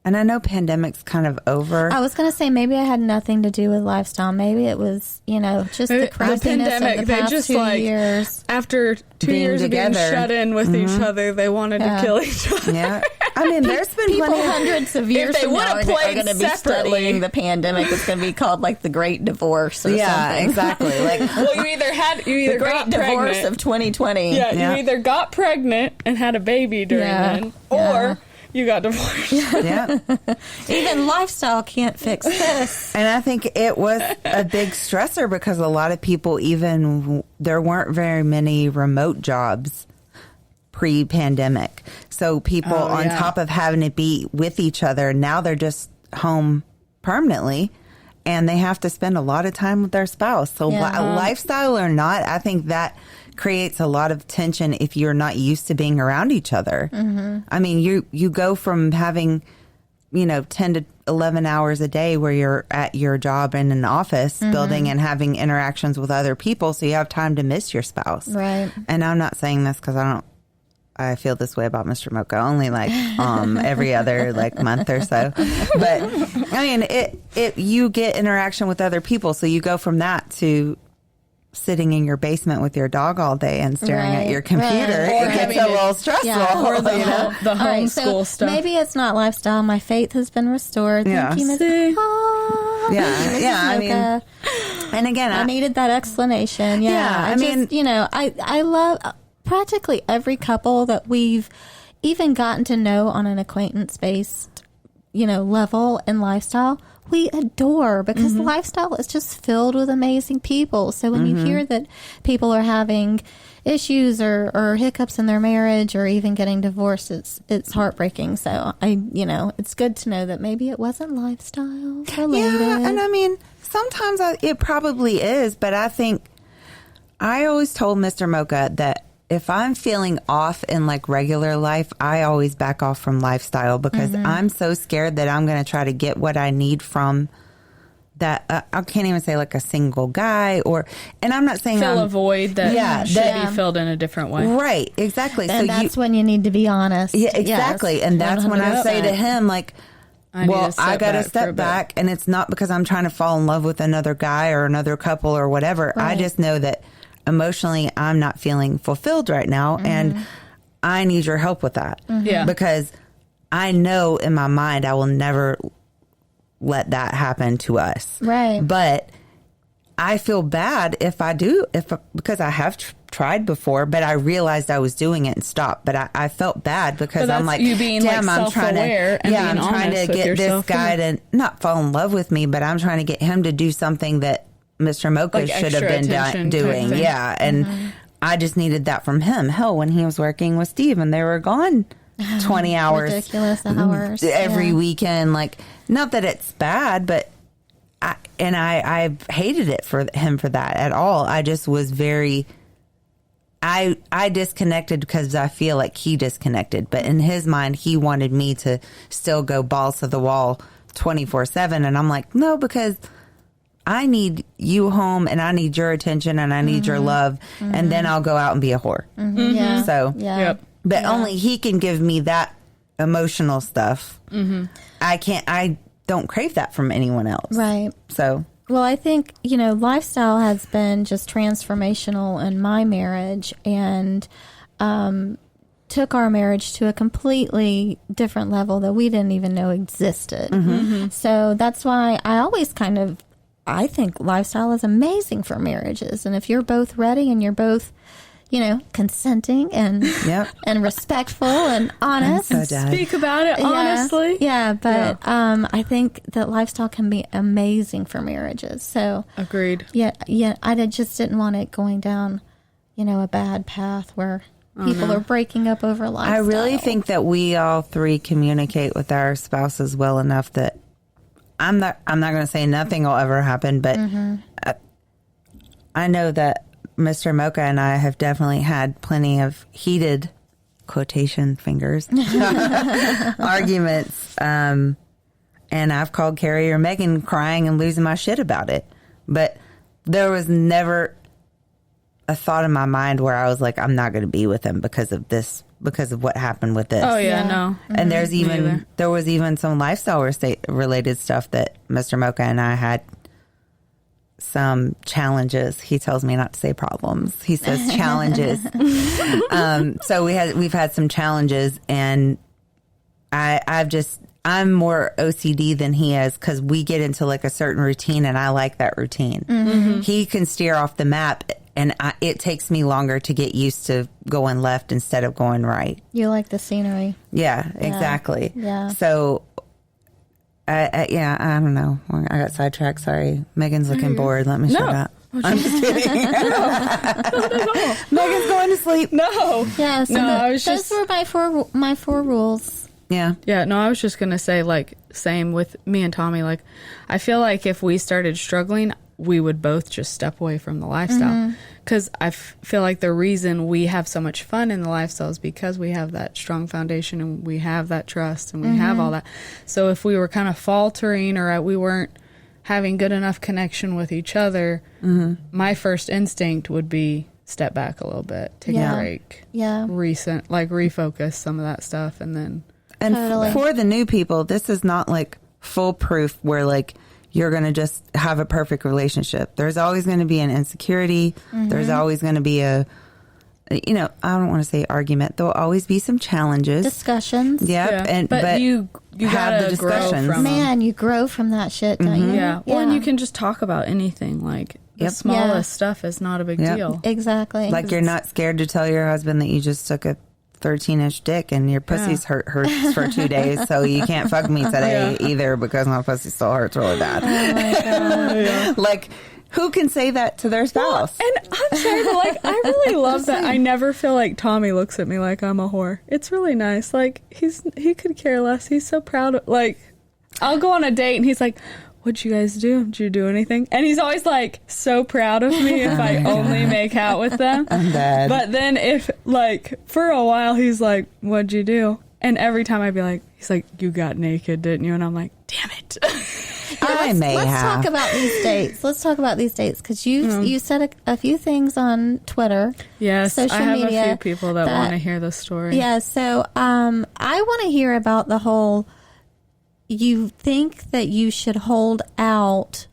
and I know pandemic's kind of over. I was going to say maybe it had nothing to do with lifestyle. Maybe it was, you know, just the craziness of the past 2 years. After 2 years of being shut in with each other, they wanted to kill each other. Yeah. I mean, there's been people plenty hundreds of years they from now would've are played going to be separately. studying the pandemic. It's going to be called like the Great Divorce or something. Exactly. Like, Well, you either The Great got Divorce pregnant. of 2020. Yeah, you either got pregnant and had a baby during then, or you got divorced. yeah. Even lifestyle can't fix this. And I think it was a big stressor because a lot of people, there weren't very many remote jobs pre-pandemic. So people on top of having to be with each other, now they're just home permanently and they have to spend a lot of time with their spouse. So lifestyle or not, I think that creates a lot of tension if you're not used to being around each other. Mm-hmm. I mean, you go from having, 10 to 11 hours a day where you're at your job in an office building and having interactions with other people. So you have time to miss your spouse. Right. And I'm not saying this because I feel this way about Mr. Mocha only like every other like month or so. But I mean, you get interaction with other people. So you go from that to sitting in your basement with your dog all day and staring at your computer. Right. It gets a little stressful. Yeah. Or the All right, homeschool stuff. Maybe it's not lifestyle. My faith has been restored. Thank you, Ms. I mean, and again, I needed that explanation. Yeah, I love practically every couple that we've even gotten to know on an acquaintance-based, level in lifestyle. We adore because lifestyle is just filled with amazing people. So when you hear that people are having issues or hiccups in their marriage or even getting divorced, it's heartbreaking. So it's good to know that maybe it wasn't lifestyle related. Yeah, and I mean, sometimes it probably is, but I think I always told Mr. Mocha that if I'm feeling off in like regular life, I always back off from lifestyle because I'm so scared that I'm going to try to get what I need from that. I can't even say like a single guy and I'm not saying fill a void that should be filled in a different way. Right. Exactly. And that's when you need to be honest. Yeah, exactly. Yes, and that's when I say to him, like, I got to step back, and it's not because I'm trying to fall in love with another guy or another couple or whatever. Right. I just know that emotionally I'm not feeling fulfilled right now, and I need your help with that. Yeah. Because I know in my mind I will never let that happen to us. Right. But I feel bad if I do, because I have tried before, but I realized I was doing it and stopped. But I felt bad because I'm like, you being damn, like I'm trying to get this guy to not fall in love with me, but I'm trying to get him to do something that Mr. Mocha like should have been doing. Yeah. And I just needed that from him. Hell, when he was working with Steve and they were gone 20 hours. Ridiculous hours. Every weekend. Like, not that it's bad, but I hated it for him for that at all. I just was very... I disconnected because I feel like he disconnected. But in his mind, he wanted me to still go balls to the wall 24/7. And I'm like, no, because I need you home and I need your attention and I need your love. And then I'll go out and be a whore. Yeah. So, But only he can give me that emotional stuff. I don't crave that from anyone else. Right. So... Well, I think, lifestyle has been just transformational in my marriage and took our marriage to a completely different level that we didn't even know existed. So that's why I think lifestyle is amazing for marriages. And if you're both ready and you're both, consenting and and respectful and honest. Speak about it honestly. Yeah, but I think that lifestyle can be amazing for marriages. So agreed. Yeah, I just didn't want it going down, a bad path where people are breaking up over lifestyle. I really think that we all three communicate with our spouses well enough that I'm not going to say nothing will ever happen, but I know that Mr. Mocha and I have definitely had plenty of heated quotation fingers arguments. And I've called Carrie or Megan crying and losing my shit about it. But there was never a thought in my mind where I was like, I'm not going to be with him because of this, because of what happened with this. Oh, yeah, no. And there was even some lifestyle related stuff that Mr. Mocha and I had some challenges. He tells me not to say problems. He says challenges. So we've had some challenges, and I'm more OCD than he is because we get into like a certain routine, and I like that routine. He can steer off the map, and it takes me longer to get used to going left instead of going right. You like the scenery. Yeah, exactly. Yeah. So I don't know. I got sidetracked. Sorry. Megan's looking bored. Let me shut up. I'm just kidding. Megan's going to sleep. No. Yeah. So those were my four rules. Yeah. Yeah. No, I was just going to say, like, same with me and Tommy. Like, I feel like if we started struggling, we would both just step away from the lifestyle. Because I feel like the reason we have so much fun in the lifestyle is because we have that strong foundation and we have that trust and we have all that. So if we were kind of faltering or we weren't having good enough connection with each other, my first instinct would be step back a little bit, take a break, refocus some of that stuff, and then. And for the new people, this is not like foolproof where like you're going to just have a perfect relationship. There's always going to be an insecurity. There's always going to be I don't want to say argument. There'll always be some challenges. Discussions. Yep. Yeah. But you have the discussions. Man, you grow from that shit, don't you? Yeah. Well, and you can just talk about anything. Like, the smallest stuff is not a big deal. Exactly. Like, you're not scared to tell your husband that you just took a 13-inch dick and your pussy's hurts for 2 days, so you can't fuck me today either because my pussy still hurts really bad. Oh my God. Like, who can say that to their spouse? Well, and I'm sorry, but like, I really love that. I never feel like Tommy looks at me like I'm a whore. It's really nice. Like, he could care less. He's so proud of, like, I'll go on a date and he's like, what'd you guys do? Did you do anything? And he's always like so proud of me if I only make out with them. I'm bad. But then if like for a while he's like, what'd you do? And every time I'd be like, he's like, you got naked, didn't you? And I'm like, damn it. Let's talk about these dates. Let's talk about these dates because you said a few things on Twitter. Yes, social I have media a few people that want to hear the story. Yeah, so I want to hear about the whole, you think that you should hold out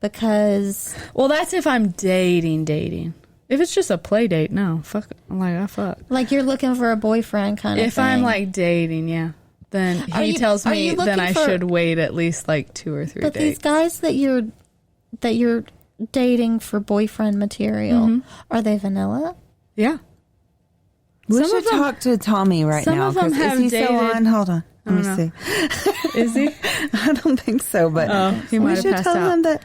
because... Well, that's if I'm dating. If it's just a play date, no. Fuck. I fuck. Like you're looking for a boyfriend kind of thing. If I'm like dating, yeah. Then he tells me then I should wait at least like 2 or 3 days. But these guys that you're dating for boyfriend material, are they vanilla? Yeah. We should talk to Tommy right now. Some of them have is he dated. Still on? Hold on. Let me see. Is he? I don't think so, but he might we have should passed tell out. him that.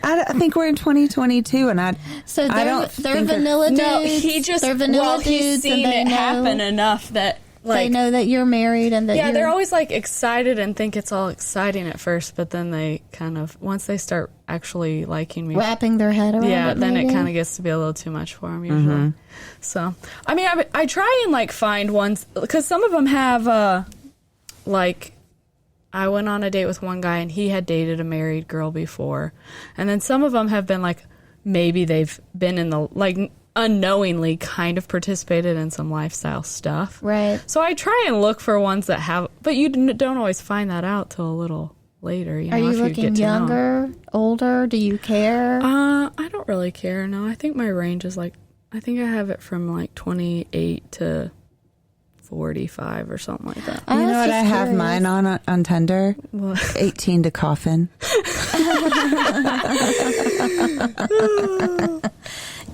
I think we're in 2022, and they're think vanilla dudes. No, he just they're vanilla he's dudes, seen and they it happen know, enough that they know that you're married and that they're always like excited and think it's all exciting at first, but then they kind of once they start actually liking me, wrapping their head around it, then maybe. it kind of gets to be a little too much for them usually. So I mean, I try and like find ones because some of them have like. I went on a date with one guy and he had dated a married girl before. And then some of them have been like, maybe they've been in the, like, unknowingly kind of participated in some lifestyle stuff. Right. So I try and look for ones that have, but you don't always find that out till a little later. You Are know, you if looking get to younger, older? Do you care? I don't really care. No, I think my range is like, I think I have it from like 28 to 45 or something like that. You know what I have mine on Tinder? What? 18 to coffin.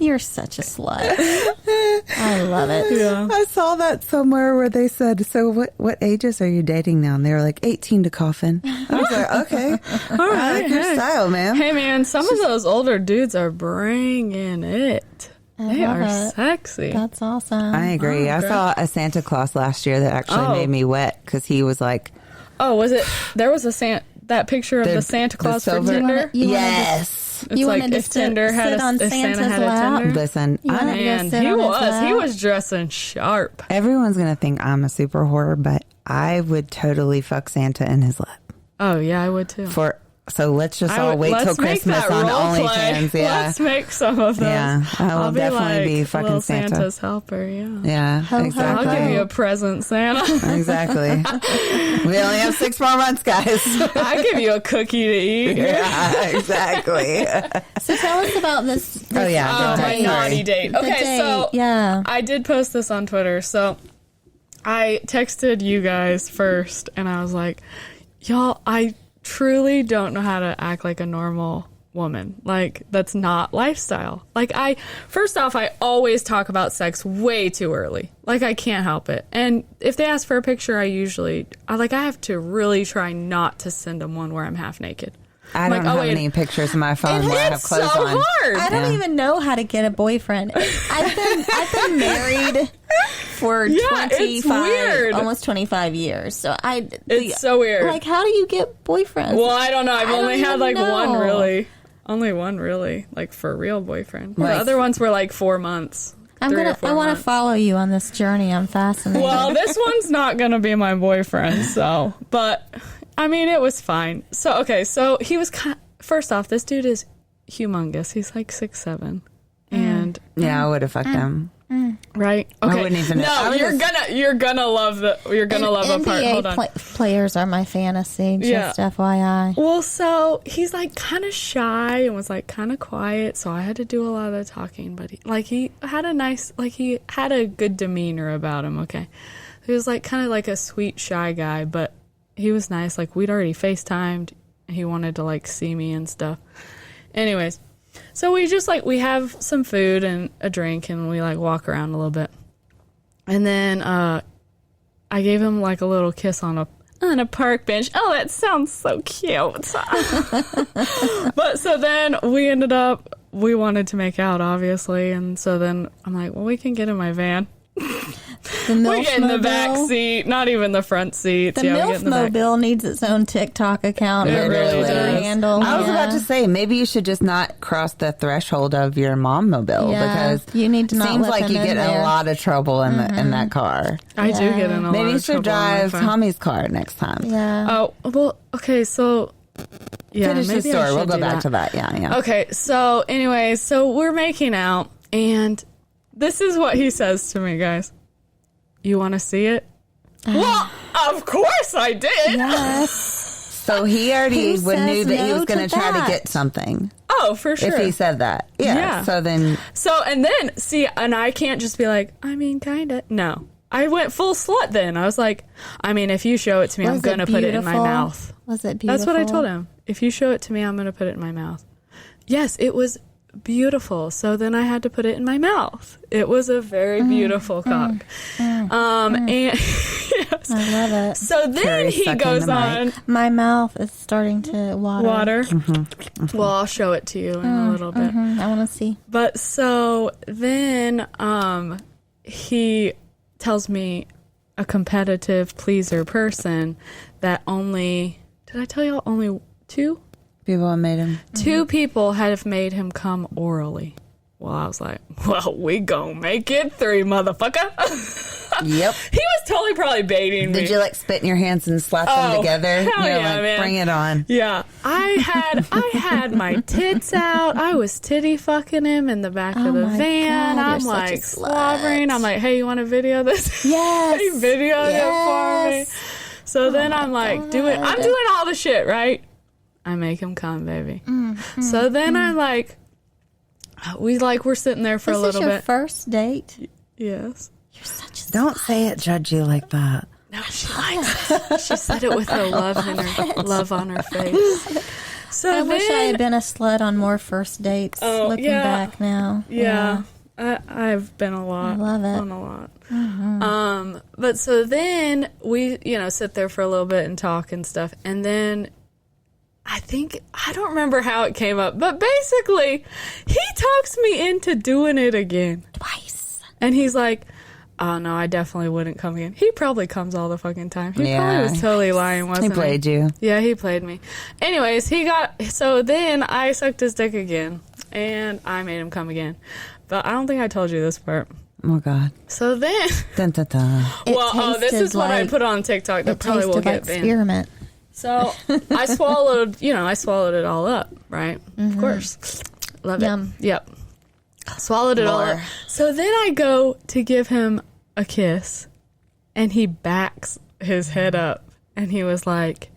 You're such a slut. I love it. Yeah. I saw that somewhere where they said, so what ages are you dating now? And they were like, 18 to coffin. I was like, okay. All right. I like your style, man. Hey, man, some of those older dudes are bringing it. They love are it. sexy. That's awesome. I agree. I saw a Santa Claus last year that actually made me wet because he was like... Oh, was it? There was that picture of the Santa Claus for silver- Tinder? Yes. It's You like wanted to if Tinder sit had on if Santa's Santa had a lap? Tinder. Listen, wanted to Man, sit on his lap? he was dressing sharp. everyone's going to think I'm a super whore, but I would totally fuck Santa in his lap. Oh, yeah, I would too. So let's just all wait till let's make Christmas that on role play. OnlyFans. Yeah. Let's make some of those. Yeah, I will I'll definitely be like fucking little Santa. Santa's helper, yeah. Yeah, ho. exactly. I'll give you a present, Santa. Exactly. We only have 6 more months, guys. I'll give you a cookie to eat. Yeah, exactly. So tell us about this Oh, yeah. Oh, good my time. naughty date. the Okay, date. so Yeah. I did post this on Twitter. So I texted you guys first, and I was like, y'all, I truly don't know how to act like a normal woman. Like, that's not lifestyle. Like, first off, I always talk about sex way too early. Like, I can't help it. And if they ask for a picture, I have to really try not to send them one where I'm half naked. I don't have any pictures of my phone where I have It's clothes so on. hard. I don't even know how to get a boyfriend. I've been married for it's weird. almost 25 years. So It's so weird. Like, how do you get boyfriends? Well, I don't know. I've only had like one know. really, like for real boyfriend. Right. The other ones were like 4 months. I 3 or want 4 to months. follow you on this journey. I'm fascinated. Well, this one's not gonna be my boyfriend, so. But I mean, it was fine. So he was first off, this dude is humongous. He's like 6'7", and Yeah, I would have fucked him. right. I Okay, wouldn't even. no, I would you're gonna love a part. NBA Hold on. players are my fantasy. Just FYI. Well, so he's like kind of shy and was like kind of quiet, so I had to do a lot of the talking. But he had a good demeanor about him. Okay, he was like kind of like a sweet, shy guy, but he was nice. Like we'd already FaceTimed. He wanted to like see me and stuff. Anyways, so we just we have some food and a drink, and we like walk around a little bit, and then I gave him like a little kiss on a park bench. Oh, that sounds so cute. But so then we wanted to make out, obviously. And so then I'm like, well, we can get in my van. The We get in the MILF back Mobile. seat, not even the front seats. The we get MILF in the back. Mobile needs its own TikTok account. It and really Twitter does. handle. I was about to say maybe you should just not cross the threshold of your mom mobile Yeah, because you need to not seems let like them you in get in there. a lot of trouble in in that car. I do get in a Maybe lot you of should trouble on my drive phone. Tommy's car next time. Yeah. Oh, well, okay, so yeah, Finish the maybe I story. should We'll go do back that. to that. Yeah. Okay, so anyway, so we're making out, and this is what he says to me, guys. You want to see it? Well, of course I did. Yes. So he already Who knew says that he no was going to to try to that? get something. Oh, for sure. If he said that. Yeah. So then. So, and then, see, and I can't just be like, I mean, kind of. No. I went full slut then. I was like, I mean, if you show it to me, I'm going to put it in my mouth. Was it beautiful? That's what I told him. If you show it to me, I'm going to put it in my mouth. Yes, it was beautiful. So then I had to put it in my mouth. It was a very beautiful cock. And yes. I love it. So then Carrie he sucking goes the on. mic. My mouth is starting to water. Well, I'll show it to you in a little bit. I want to see. But so then he tells me, a competitive pleaser person, that only, did I tell y'all only two? People have made him. Two people have made him come orally. Well, I was like, well, we gonna make it three, motherfucker. Yep. He was totally probably baiting me. Did you like spit in your hands and slap them together? hell You're yeah, like, man. bring it on. Yeah, I had my tits out. I was titty fucking him in the back of the my van. God, I'm you're such a like slut. slobbering. I'm like, hey, you want to video this? Yes. He videoed it for me. Yes. So then I'm like, I'm doing all the shit, right? I make him come, baby. So then I'm like, we're sitting there for a This little is your bit. first date? Yes. You're such a Don't say it judgy like that. No, she likes it. She said it with the love on her face. So I then, wish I had been a slut on more first dates. Looking back now. Yeah. I've been a lot. I love it. On a lot. But so then we, sit there for a little bit and talk and stuff. And then I don't remember how it came up, but basically he talks me into doing it again. Twice. And he's like, oh no, I definitely wouldn't come again. He probably comes all the fucking time. He probably was totally lying, wasn't he? He played you. Yeah, he played me. Anyways, so then I sucked his dick again, and I made him come again. But I don't think I told you this part. Oh, God. So then, Dun, dun, dun. this is what I like- put on TikTok that probably will get banned. Experiment. So I swallowed it all up, right? Of course. Love Yum. it. Yep. Swallowed it all up. So then I go to give him a kiss, and he backs his head up, and he was like,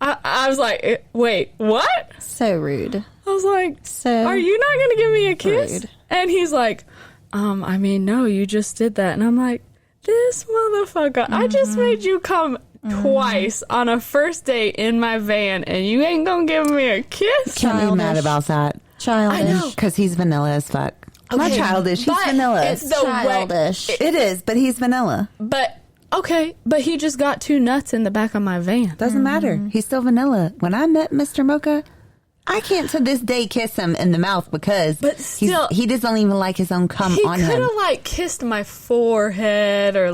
I was like, wait, what? So rude. I was like, So are you not going to give me a kiss? rude. And he's like, I mean, no, you just did that. And I'm like, this motherfucker, I just made you come twice on a first date in my van, and you ain't going to give me a kiss? Can't be mad Childish. about that. Childish. I know. Because he's vanilla as fuck. Not Okay, childish. He's but vanilla. it's the way- Childish. It is, but he's vanilla. But, okay, but he just got two nuts in the back of my van. Doesn't matter. He's still vanilla. When I met Mr. Mocha, I can't to this day kiss him in the mouth because But still- he doesn't even like his own cum He on could him. have, kissed my forehead or,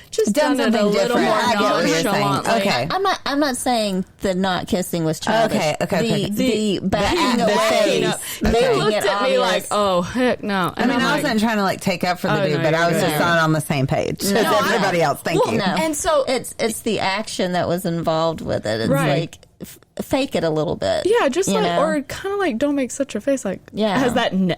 just done it a something little different. more I get what you're saying. nonchalantly. Okay. I'm not saying the not kissing was childish. Okay. The backing the away. face. He Okay. looked it at me obvious. like, oh, heck no. I And mean, I'm I like, wasn't trying to take up for the Oh, dude, no, but I you're was just good. not on the same page as everybody else thinking. No. And so, It's the action that was involved with it. It's Right. like fake it a little bit. yeah, just you know? or kind of don't make such a face. Like, Yeah.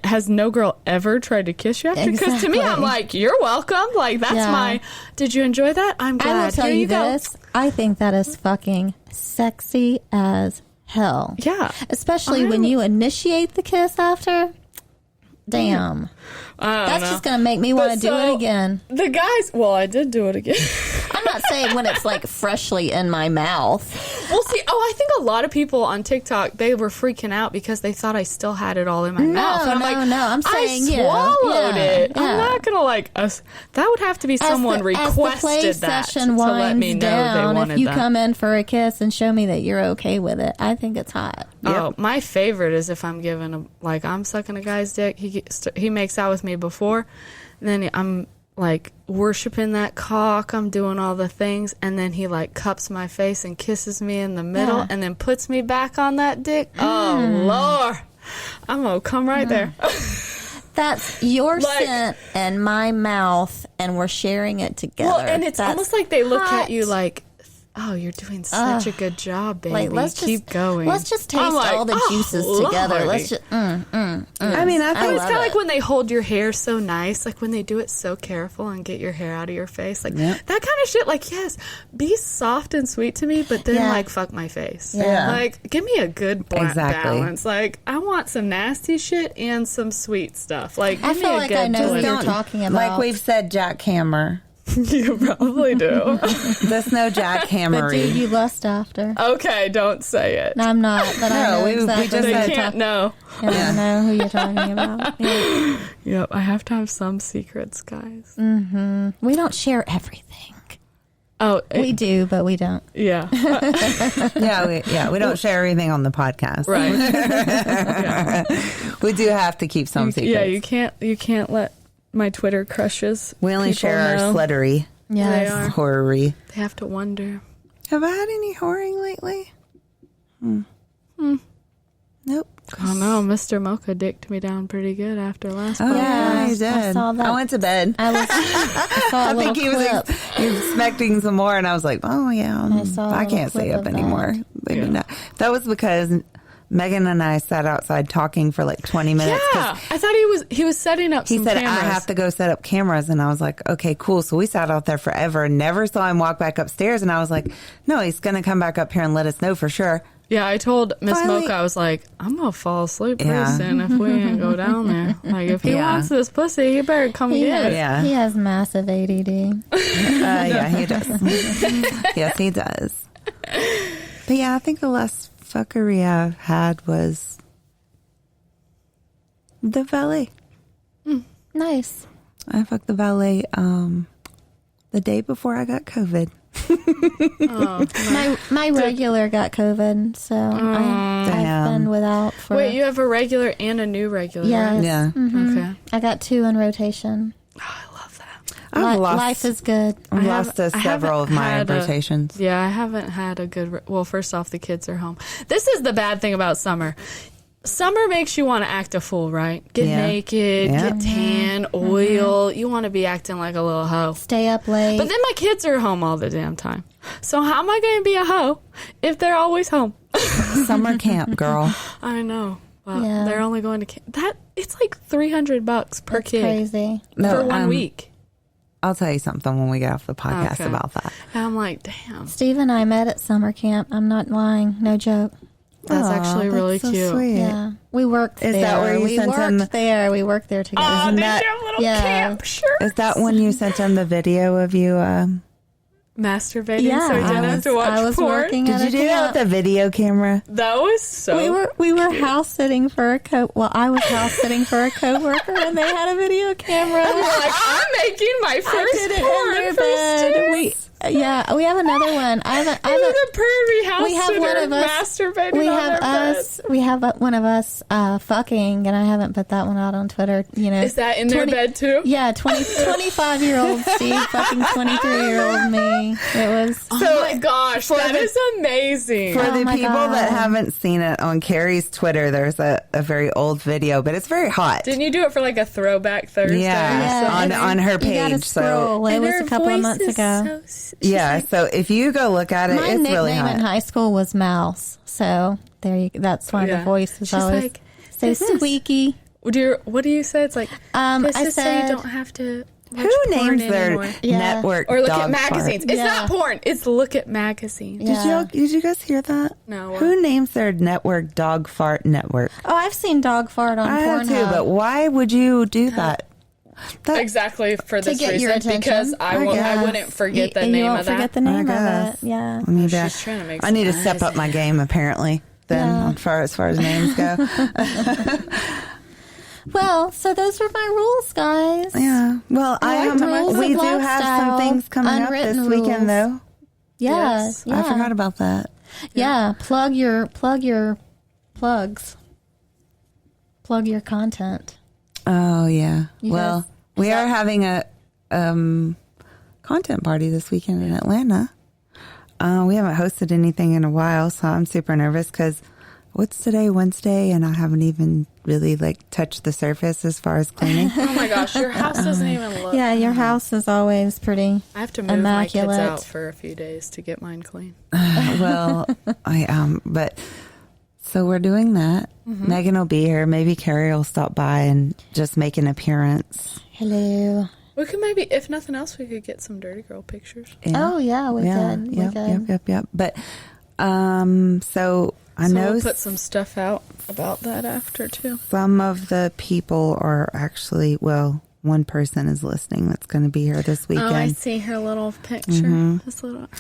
has no girl ever tried to kiss you after? Because to me, I'm Exactly. like, you're welcome. Like, that's Yeah. did you enjoy that? I'm glad. I will tell Here you go. this. I think that is fucking sexy as hell. Yeah. Especially when you initiate the kiss after. Damn. I don't That's know. just going to make me want to do so- it again. The guys, well, I did do it again. I'm not saying when it's like freshly in my mouth. Well, see, I think a lot of people on TikTok, they were freaking out because they thought I still had it all in my mouth. And I'm like, I'm saying, I swallowed it. yeah. I'm not going to that would have to be someone as the requested play that session to winds let me know down, they wanted if you that. come in for a kiss and show me that you're okay with it, I think it's hot. Oh, my favorite is if I'm giving I'm sucking a guy's dick. He makes out with me before, and then I'm worshiping that cock. I'm doing all the things, and then he cups my face and kisses me in the middle, Yeah. and then puts me back on that dick. Oh Lord, I'm gonna come right there. That's your scent and my mouth, and we're sharing it together. Well, and it's That's almost like they look hot. at you like, oh, you're doing such a good job, baby. Like, let's keep going. Let's just taste all the juices together. Let's just. I mean, I think It's kind of like when they hold your hair so nice, like when they do it so careful and get your hair out of your face, like that kind of shit. Like, yes, be soft and sweet to me, but then like fuck my face. Yeah. Like, give me a good balance. Like, I want some nasty shit and some sweet stuff. Like, give I me feel a like good I know what blend. you're talking about. like we've said, jackhammer. You probably do. That's no but dude, jackhammery. you lust after. Okay, don't say it. No, I'm not. But I know we exactly just who They you're said can't know. I know who you're talking about. Yeah. Yep, I have to have some secrets, guys. We don't share everything. Oh, We do, but we don't. yeah. we don't share everything on the podcast. Right. We do have to keep some secrets. Yeah, you can't let my Twitter crushes. We only people share know. our sluttery, Yes. They are. horror-y. They have to wonder. Have I had any whoring lately? Nope. Oh no, Mr. Mocha dicked me down pretty good after last Oh, podcast. yeah, he I did. saw that. I went to bed. I saw a I little think he was, clip. he was expecting some more, and I was like, oh, yeah, I saw a I little can't stay clip up of anymore. Maybe Yeah. not. That was because Megan and I sat outside talking for like 20 minutes. 'cause Yeah, I thought he was setting up he some said, cameras. I have to go set up cameras. And I was like, okay, cool. So we sat out there forever and never saw him walk back upstairs. And I was like, no, he's going to come back up here and let us know for sure. Yeah, I told Miss Finally- Mocha, I was like, I'm going to fall asleep pretty Yeah. soon if we ain't go down there. Like, if he Yeah. wants this pussy, he better come He get it. Yeah. He has massive ADD. Yeah, he does. Yes, he does. But yeah, I think the last fuckery I've had was the valet. Nice. I fucked the valet the day before I got COVID. My regular got COVID, so I've Damn. been without for. Wait, you have a regular and a new regular, Yes. right? Yeah. Okay. I got 2 in rotation. Oh, I love that. I've Life is good. I've I lost haven't- I several of haven't my had a- rotations. Yeah, I haven't had a good... Well, first off, the kids are home. This is the bad thing about summer. Summer makes you want to act a fool, right? Get Yeah. naked, Yeah. get tan, oil. You want to be acting like a little hoe. Stay up late. But then my kids are home all the damn time. So how am I going to be a hoe if they're always home? Summer camp, girl. I know. But Yeah. they're only going to... It's like $300 per That's kid crazy. No, for 1 week. I'll tell you something when we get off the podcast Okay. about that. And I'm like, damn. Steve and I met at summer camp. I'm not lying. No joke. That's Aw, actually really that's so cute. sweet. Yeah. We worked Is there. that where you we sent worked him- there. We worked there together. Oh, Isn't did that- you have little Yeah. camp shirts? Is that when you sent him the video of you? Masturbating Yeah, so you didn't have to watch I was porn? working Did at you a do that camp. with a video camera? That was so We were house sitting for a I was house sitting for a coworker, and they had a video camera. You're like, I'm making my I first did it porn in their for bed. students. We have another one. I have You're the pervy house we have sitter one of us. masturbating We on have their us. We have one of us fucking, and I haven't put that one out on Twitter. You know, bed. Is that in their bed too? Yeah, 25-year-old Steve fucking 23-year-old me. It was. Oh my gosh, that is amazing. For Oh the my people God. that haven't seen it on Carrie's Twitter, there's a very old video, but it's very hot. Didn't you do it for like a throwback Thursday? Yeah, or something? on her You gotta page. So scroll. It And was her a couple of voice months is ago. yeah, so if you go look at it, My it's nickname really hot. in high school was Mouse. So there you. That's why Yeah. the voice is She's always like, so "This is-" squeaky. What do you say? It's like, this I is so said- you don't have to watch Who porn names their anymore. Yeah. network Or look dog at magazines. fart? It's Yeah. not porn. It's look at magazines. Yeah. Did you guys hear that? No. Who names their network dog fart network? Oh, I've seen dog fart on I have too, Pornhub. but why would you do that? Exactly for this get your reason, attention, because I guess. wouldn't forget the you name won't of that. forget the name of guess. it. Yeah. Maybe She's trying to make I need to some step up my game apparently. Then, Yeah. as far as names go, Well, so those were my rules, guys. yeah. Well, Rules we of do have some lifestyle, things coming up unwritten this weekend, rules. though. Yeah. Yes. Yeah. I forgot about that. Yeah. Plug your plugs. Plug your content. Oh yeah. You well, guys- we are having a content party this weekend in Atlanta. We haven't hosted anything in a while, so I'm super nervous because what's today, Wednesday, and I haven't even really like touched the surface as far as cleaning. Oh my gosh, your house doesn't even look. Yeah, your house is always pretty. I have to move immaculate. my kids out for a few days to get mine clean. Well, but so we're doing that. Megan will be here. Maybe Carrie will stop by and just make an appearance. Hello. We could maybe, if nothing else, we could get some Dirty Girl pictures. Yeah. Oh yeah, we could. Yep. But so I know we'll put some stuff out about that after too. Some of the people are actually, well, one person is listening that's going to be here this weekend. Oh, I see her little picture. Her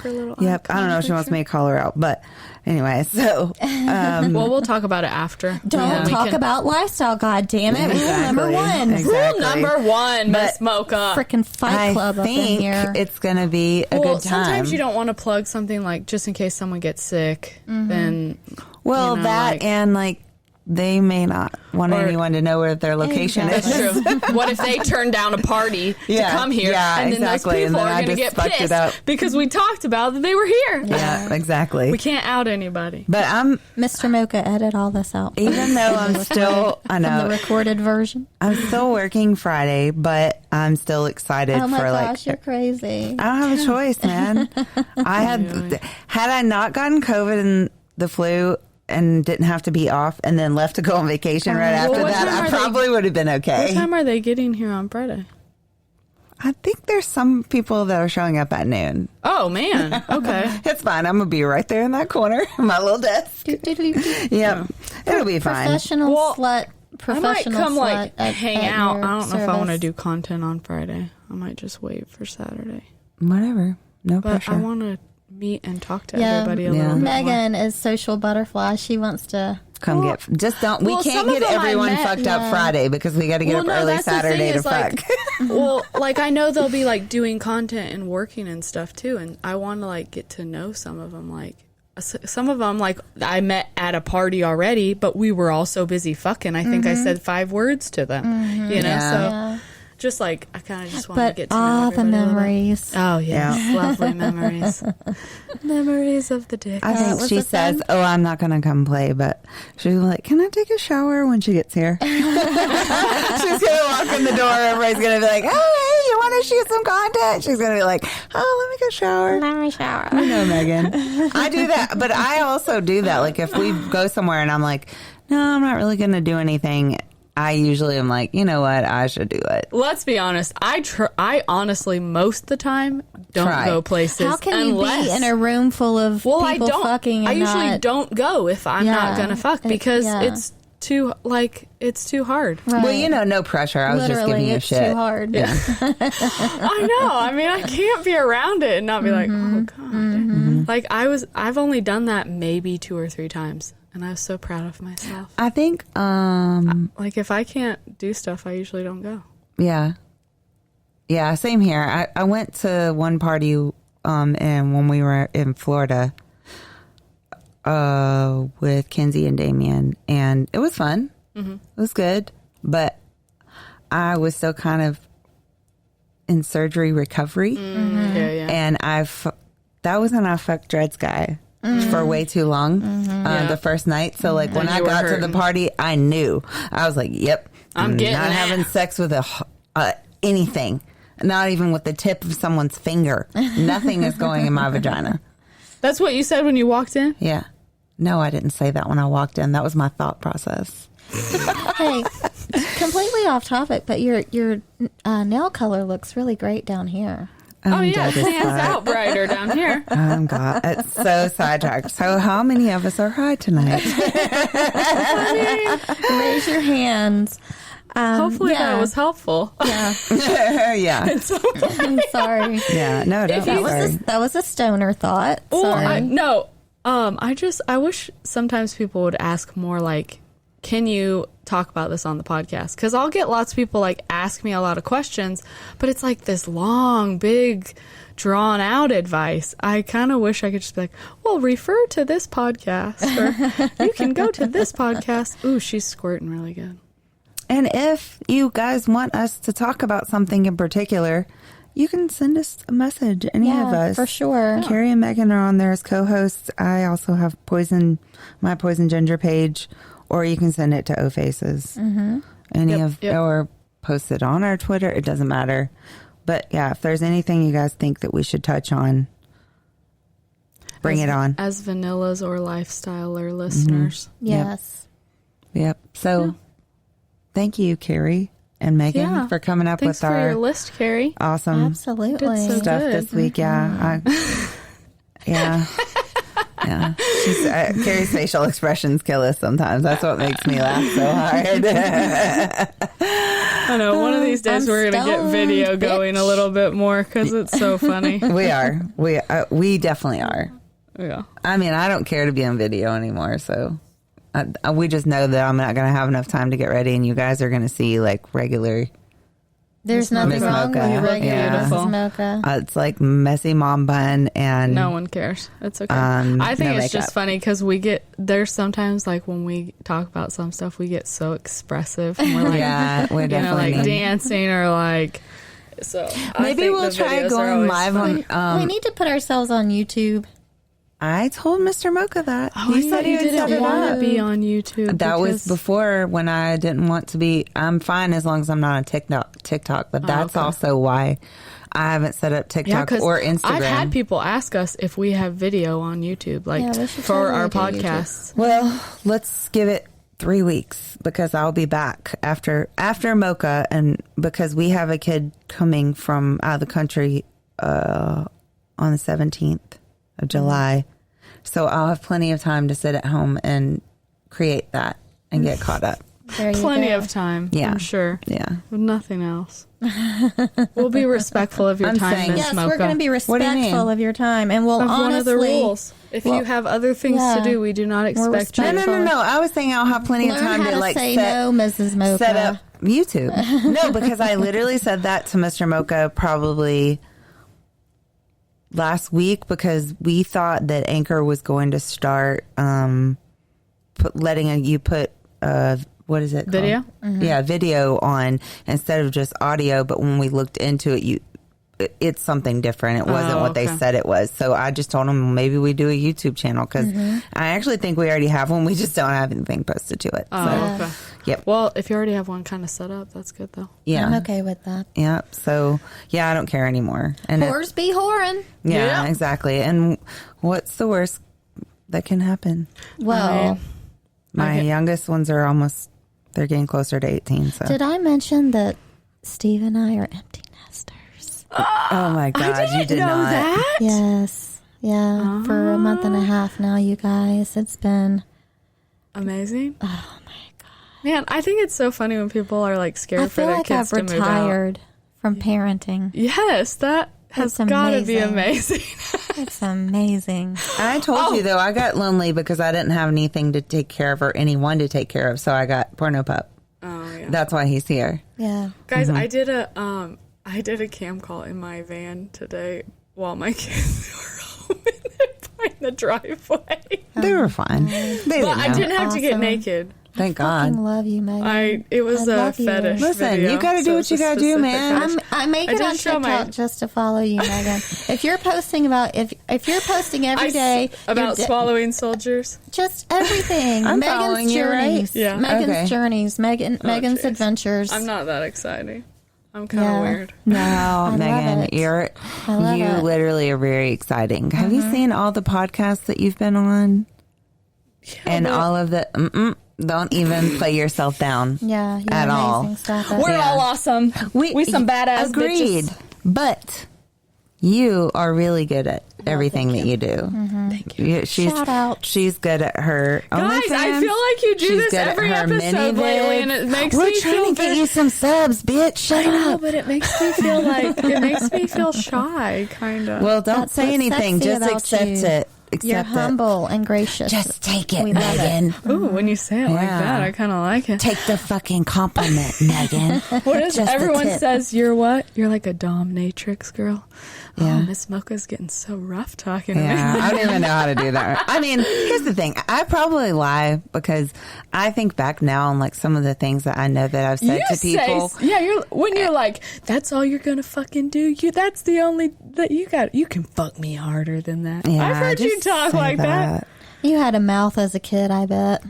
little. Yep. I don't know if she wants me to call her out, but anyway. So, well, we'll talk about it after. Don't talk about lifestyle. God damn it! Rule number one. Exactly. Rule number one. Miss Mocha. Freaking Fight Club up in here. I think it's going to be a good time. Sometimes you don't want to plug something like just in case someone gets sick. Then. Well, and they may not want anyone to know where their location is. That's true. What if they turn down a party to come here, and then those people are going to get pissed because we talked about that they were here? Yeah, exactly. We can't out anybody. But Mr. Mocha, edit all this out. Even though I'm still, I know, from the recorded version. I'm still working Friday, but I'm still excited oh my for gosh, you're crazy. I don't have a choice, man. Had I not gotten COVID and the flu and didn't have to be off and then left to go on vacation right after that, I probably would have been okay. What time are they getting here on Friday? I think there's some people that are showing up at noon. Oh, man. Okay. It's fine. I'm going to be right there in that corner, my little desk. Yep. It'll be fine. Professional slut. I might come hang out. I don't know if I want to do content on Friday. I might just wait for Saturday. Whatever. No pressure. I want to meet and talk to everybody a little bit Megan more. Is social butterfly. She wants to come get. Just don't. We can't get everyone fucked up Friday because we got to get up early Saturday to fuck. Well, I know they'll be doing content and working and stuff too, and I want to get to know some of them. Some of them I met at a party already, but we were all so busy fucking. I think I said 5 words to them. You know, so. Just I kind of just want to get to know everybody. The memories. Oh, yeah. Lovely memories. Memories of the dick. I think she says, I'm not going to come play, but she's like, can I take a shower when she gets here? She's going to walk in the door. Everybody's going to be like, hey, you want to shoot some content? She's going to be like, let me go shower. Let me shower. I know, Megan. I do that, but I also do that. If we go somewhere and I'm like, no, I'm not really going to do anything, I usually am like, you know what, I should do it. Let's be honest. I honestly, most of the time, don't go places. How can you be in a room full of people fucking? I usually don't go if I'm not going to fuck because it's too hard. Right. Well, no pressure. I was just giving you shit. It's too hard. Yeah. I know. I mean, I can't be around it and not be like, oh, God. I've only done that maybe 2 or 3 times. And I was so proud of myself. I think, if I can't do stuff, I usually don't go. Yeah. Yeah, same here. I went to one party, and when we were in Florida, with Kenzie and Damien, and it was fun. Mm-hmm. It was good, but I was still kind of in surgery recovery. Mm-hmm. Yeah. And that was when I fucked Dred's guy. For way too long, the first night. So, when I got to the party, I knew. I was like, "Yep, I'm getting not having sex with anything, not even with the tip of someone's finger. Nothing is going in my vagina." That's what you said when you walked in? Yeah. No, I didn't say that when I walked in. That was my thought process. Hey, completely off topic, but your nail color looks really great down here. It stands out brighter down here. Oh, God. It's so sidetracked. So how many of us are high tonight? Raise your hands. Hopefully that was helpful. Yeah. Yeah. I'm sorry. Yeah. No, that was a stoner thought. Sorry. I wish sometimes people would ask more can you talk about this on the podcast? Because I'll get lots of people ask me a lot of questions, but it's this long, big, drawn out advice. I kind of wish I could just be like, well, refer to this podcast, or you can go to this podcast. Ooh, she's squirting really good. And if you guys want us to talk about something in particular, you can send us a message, any of us. for sure. Carrie and Megan are on there as co-hosts. I also have my Poison Ginger page, or you can send it to Ofacez. Or post it on our Twitter. It doesn't matter. But yeah, if there's anything you guys think that we should touch on, bring it on. As vanillas or lifestyler listeners. Yes. Yep. So thank you, Carrie and Megan, for coming up Thanks with for our your list, Carrie. awesome Absolutely. So stuff good. this week. Yeah. Yeah. Yeah. Carrie's facial expressions kill us sometimes. That's what makes me laugh so hard. I know. One of these days we're going to get video going a little bit more because it's so funny. We are. We definitely are. Yeah. I mean, I don't care to be on video anymore, so we just know that I'm not going to have enough time to get ready, and you guys are going to see like regular. There's nothing Miss wrong Mocha. with regular Yeah. Mrs. Mocha. It's like messy mom bun, and No one cares. It's okay. no I think it's makeup. just funny because there's sometimes like when we talk about some stuff, we get so expressive and we're like, yeah, we definitely like need. dancing or like. So Maybe we'll try going live on. We need to put ourselves on YouTube. I told Mr. Mocha that. Oh, he said he you would set didn't it want up. to be on YouTube. That was because- before when I didn't want to be. I'm fine as long as I'm not on TikTok, but that's okay. also why I haven't set up TikTok 'cause or Instagram. I've had people ask us if we have video on YouTube, like Yeah, we should for totally our do YouTube. podcasts. Well, let's give it 3 weeks because I'll be back after Mocha, and because we have a kid coming from out of the country on the 17th of July. So I'll have plenty of time to sit at home and create that and get caught up. There you Plenty go. of time, Yeah. I'm sure. Yeah. With nothing else. We'll be respectful of your I'm time, saying- Miss Yes, Mocha. we're going to be What do you mean? respectful of your time, and we'll of honestly. one of the rules. If well, you have other things to yeah. do, we do not expect you. No. I was saying I'll have plenty of Learn time how to to like say set, no, Mrs. Mocha. set up YouTube. No, because I literally said that to Mr. Mocha probably last week because we thought that Anchor was going to start letting you put what is it Video? called? Yeah, video on instead of just audio. But when we looked into it, it's something different. It wasn't what they okay. said it was. So I just told them maybe we do a YouTube channel because I actually think we already have one. We just don't have anything posted to it. Oh, So, okay. yep. Well, if you already have one kind of set up, that's good though. Yeah. I'm okay with that. Yep. So yeah, I don't care anymore. And Whores be whoring. yeah, Yeah. exactly. And what's the worst that can happen? Well, My Okay. youngest ones are they're getting closer to 18. So did I mention that Steve and I are empty nesters? oh my God, you did know not. that? Yes. Yeah. For a month and a half now, you guys. It's been. Amazing. Oh my God. Man, I think it's so funny when people are like scared I for feel their like kids I've to move out. retired from parenting. Yes, that has It's got to be amazing. amazing. It's amazing. I told you though, I got lonely because I didn't have anything to take care of or anyone to take care of. So I got Porno Pup. Oh yeah. That's why he's here. Yeah. Guys, I did a cam call in my van today while my kids were home in the driveway. They were fine. They didn't But I know. didn't have to get Awesome. naked. Thank Fucking God. love you, Megan. It was I a love you. fetish. Listen, video, you gotta do so what it's you a gotta do, specific man. fetish. I make I it did on show TikTok my- just to follow you, Megan. If you're posting if you're posting every day about you're swallowing soldiers. just everything, I'm following Megan's you, right? journeys, Yeah. Megan's Okay. journeys, Megan's jeez. adventures. I'm not that exciting. I'm kind of Yeah. weird. No, love Megan, it. you love it. literally are very exciting. Have you seen all the podcasts that you've been on? And all of the don't even play yourself down. Yeah, you're At amazing. all. Stop it. We're Yeah. all awesome. We some badass Agreed. bitches. But you are really good at everything that you do. Thank you. Shout out. She's good at her Guys, I OnlyFans. feel like you do She's this good at every her episode mini lately, and vids. it makes We're me trying feel to get you some subs, bitch. Shut No, up. but it makes me feel like it makes me feel shy, kind of. Well, don't That's say what's anything. sexy Just about accept you. it. accept You're it. humble and gracious. Just take it, We love Megan. Ooh, when you say it like Yeah. that, I kind of like it. Take the fucking compliment, Megan. What is Just the everyone tip. says? You're what? You're like a dominatrix girl. Yeah. Oh, Miss Mocha's getting so rough talking to Yeah, me. I don't even know how to do that. I mean, here's the thing. I probably lie because I think back now on like some of the things that I know that I've said to people. You're like, that's all you're gonna fucking do. That's the only that you got. You can fuck me harder than that. Yeah, I've heard you just talk say like that. You had a mouth as a kid, I bet.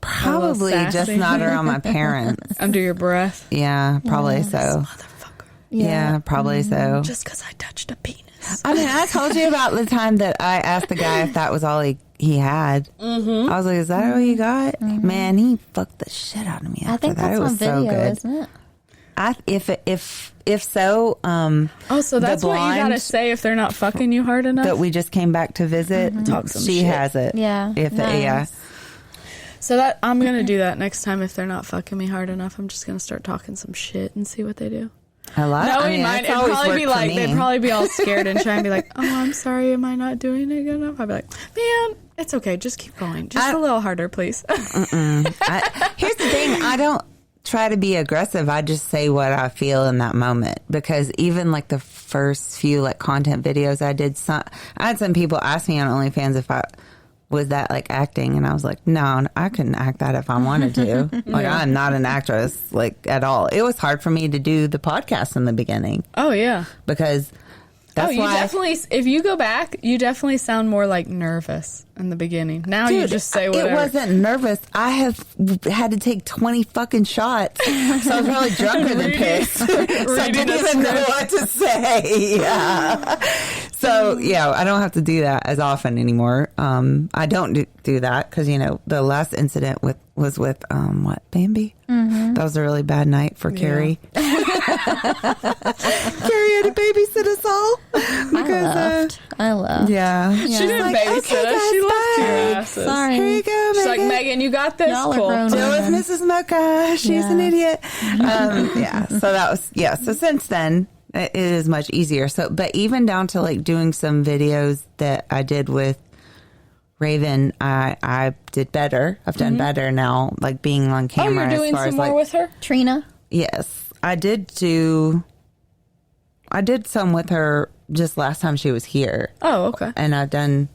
Probably A little just sassy. not around my parents. Under your breath. Yeah, probably so. Motherfucker. Yeah, probably so. Just because I touched a penis. I mean, I told you about the time that I asked the guy if that was all he had. Mm-hmm. I was like, "Is that all you got?" Mm-hmm. Man, he fucked the shit out of me. I think that. that's It was on so video, good. isn't it? If so, Oh, so that's the what you gotta blind say if they're not fucking you hard enough. that we just came back to visit. Talk some she shit. has it. Yeah, nice. So that I'm gonna do that next time if they're not fucking me hard enough. I'm just gonna start talking some shit and see what they do. A lot. No, I mean, mine, that's it'd always probably be worked for like me. they'd probably be all scared and try and be like, "Oh, I'm sorry, am I not doing it good enough?" I'd be like, "Man, it's okay, just keep going, just a little harder, please." Here's the thing. I don't try to be aggressive. I just say what I feel in that moment, because even like the first few like content videos I did, I had some people ask me on OnlyFans if I was that like acting, and I was like, no, I couldn't act that if I wanted to. Like, I'm not an actress like at all. It was hard for me to do the podcast in the beginning Oh yeah. because that's you why. definitely. If you go back, you definitely sound more like nervous in the beginning. Now you Dude, just say whatever. It wasn't nervous. I have had to take 20 fucking shots. So I was probably drunker than pissed. So I reading didn't a even know script. what to say. Yeah. So, yeah, I don't have to do that as often anymore. I don't do that because, you know, the last incident was with, Bambi? Mm-hmm. That was a really bad night for Carrie. Carrie had to babysit us all. Because, I left. yeah. She didn't like, babysit okay, us. guys, She left your bye. asses. Sorry. Here you go, She's like, Megan. Megan, you got this. Y'all are Cool. grown. Deal with Mrs. Mocha. She's an idiot. Yeah. So that was, So since then, it is much easier. So, but even down to like doing some videos that I did with Raven, I did better. I've done better now, like being on Oh, camera. you're doing as far some as more like, with her? Trina. yes, I did some with her just last time she was here. Oh, okay. And I've done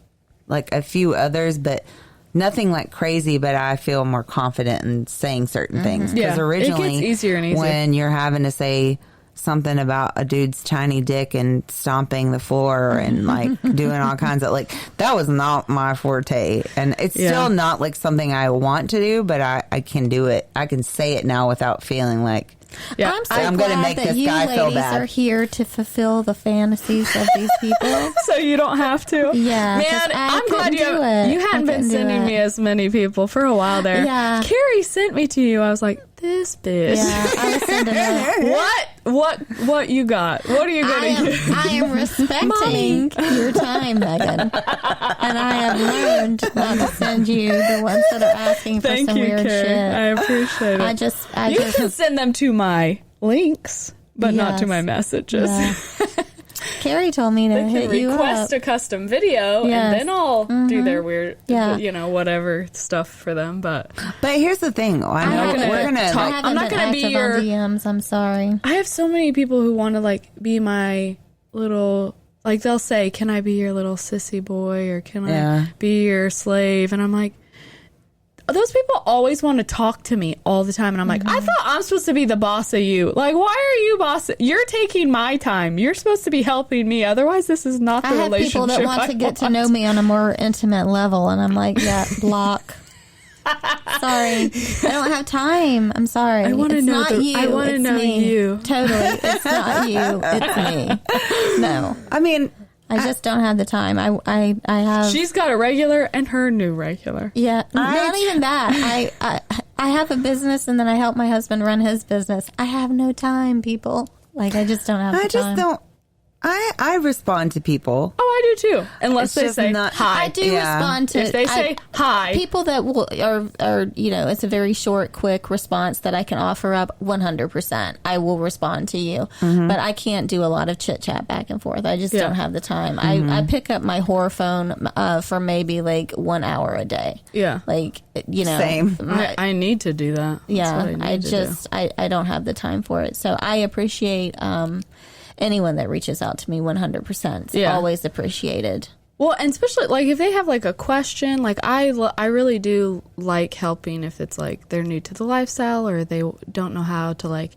like a few others, but nothing like crazy. But I feel more confident in saying certain things because Yeah, it originally, gets easier and easier. when you're having to say something about a dude's tiny dick and stomping the floor and like doing all kinds of like that was not my forte, and it's still not like something I want to do, but I can do it. I can say it now without feeling like. Yeah. I'm so I'm glad gonna make that this you guy feel ladies bad. are here to fulfill the fantasies of these people. So you don't have to. Yeah, 'cause Man, I I'm glad couldn't do it. you hadn't I been couldn't do sending it. me as many people for a while there. Yeah. Carrie sent me to you. I was like, this bitch. Yeah, I was sending it. What you got? What are you going to get? I am respecting your time, Megan. And I have learned not to send you the ones that are asking for Thank some you, weird Carrie. shit. I appreciate it. I You can just send them to my links, but not to Yes. my messages. Yeah. Carrie told me to They hit can you up. request a custom video, Yes. and then I'll do their weird, Yeah. whatever stuff for them. But But here's the thing. I know haven't we're been- gonna. I Like, haven't I'm not been gonna be active your- on DMs. I'm sorry. I have so many people who want to like be my little, like they'll say, "Can I be your little sissy boy?" or "Can Yeah. I be your slave?" And I'm like, those people always want to talk to me all the time, and I'm like, I thought I'm supposed to be the boss of you. Like, why are you boss? You're taking my time. You're supposed to be helping me. Otherwise, this is not the I have relationship people that want to get to know me on a more intimate level, and I'm like, yeah, block. Sorry, I don't have time. I'm sorry. I wanna It's know not the- you. I wanna it's know me. you. Totally, it's not you. It's me. No, I mean, I just don't have the time. I have. She's got a regular and her new regular. Yeah, not even that. I have a business, and then I help my husband run his business. I have no time, people. Like, I just don't have the I just time. don't. I respond to people. Oh, I do too. Unless It's they just say not- hi. I do respond to If they say hi. people that are it's a very short, quick response that I can offer up 100%. I will respond to you, but I can't do a lot of chit chat back and forth. I just don't have the time. I pick up my horror phone for maybe like 1 hour a day. Yeah. Like Same. I need to do that. That's yeah, what I need to do. I don't have the time for it. So I appreciate anyone that reaches out to me 100%. It's always appreciated. Well, and especially like if they have like a question, like I really do like helping if it's like they're new to the lifestyle or they don't know how to like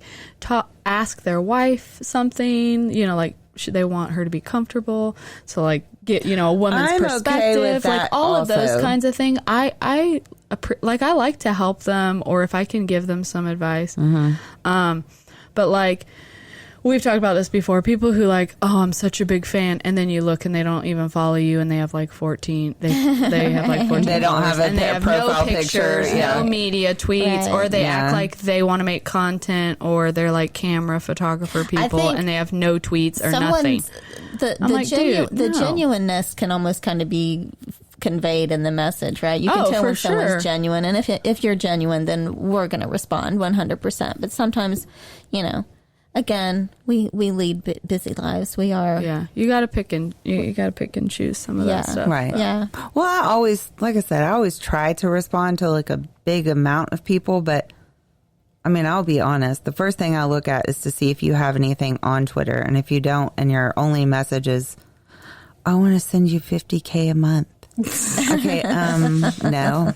ask their wife something, like they want her to be comfortable. So like get, a woman's perspective, okay with that like all also. of those kinds of things. I like to help them, or if I can give them some advice. But like, we've talked about this before. People who like, oh, I'm such a big fan, and then you look and they don't even follow you, and they have like 14. They have like 14. They don't have and they have profile no pictures, no media tweets, or they act like they want to make content, or they're like camera photographer people, and they have no tweets or nothing. The genuineness can almost kind of be conveyed in the message, right? You can tell when someone's genuine, and if you're genuine, then we're going to respond 100%. But sometimes, again, we lead busy lives. We are. Yeah, you got to pick and choose some of that stuff. Right. Yeah. Well, I always try to respond to like a big amount of people, but I mean, I'll be honest. The first thing I look at is to see if you have anything on Twitter, and if you don't, and your only message is, "I want to send you $50K a month." Okay, no.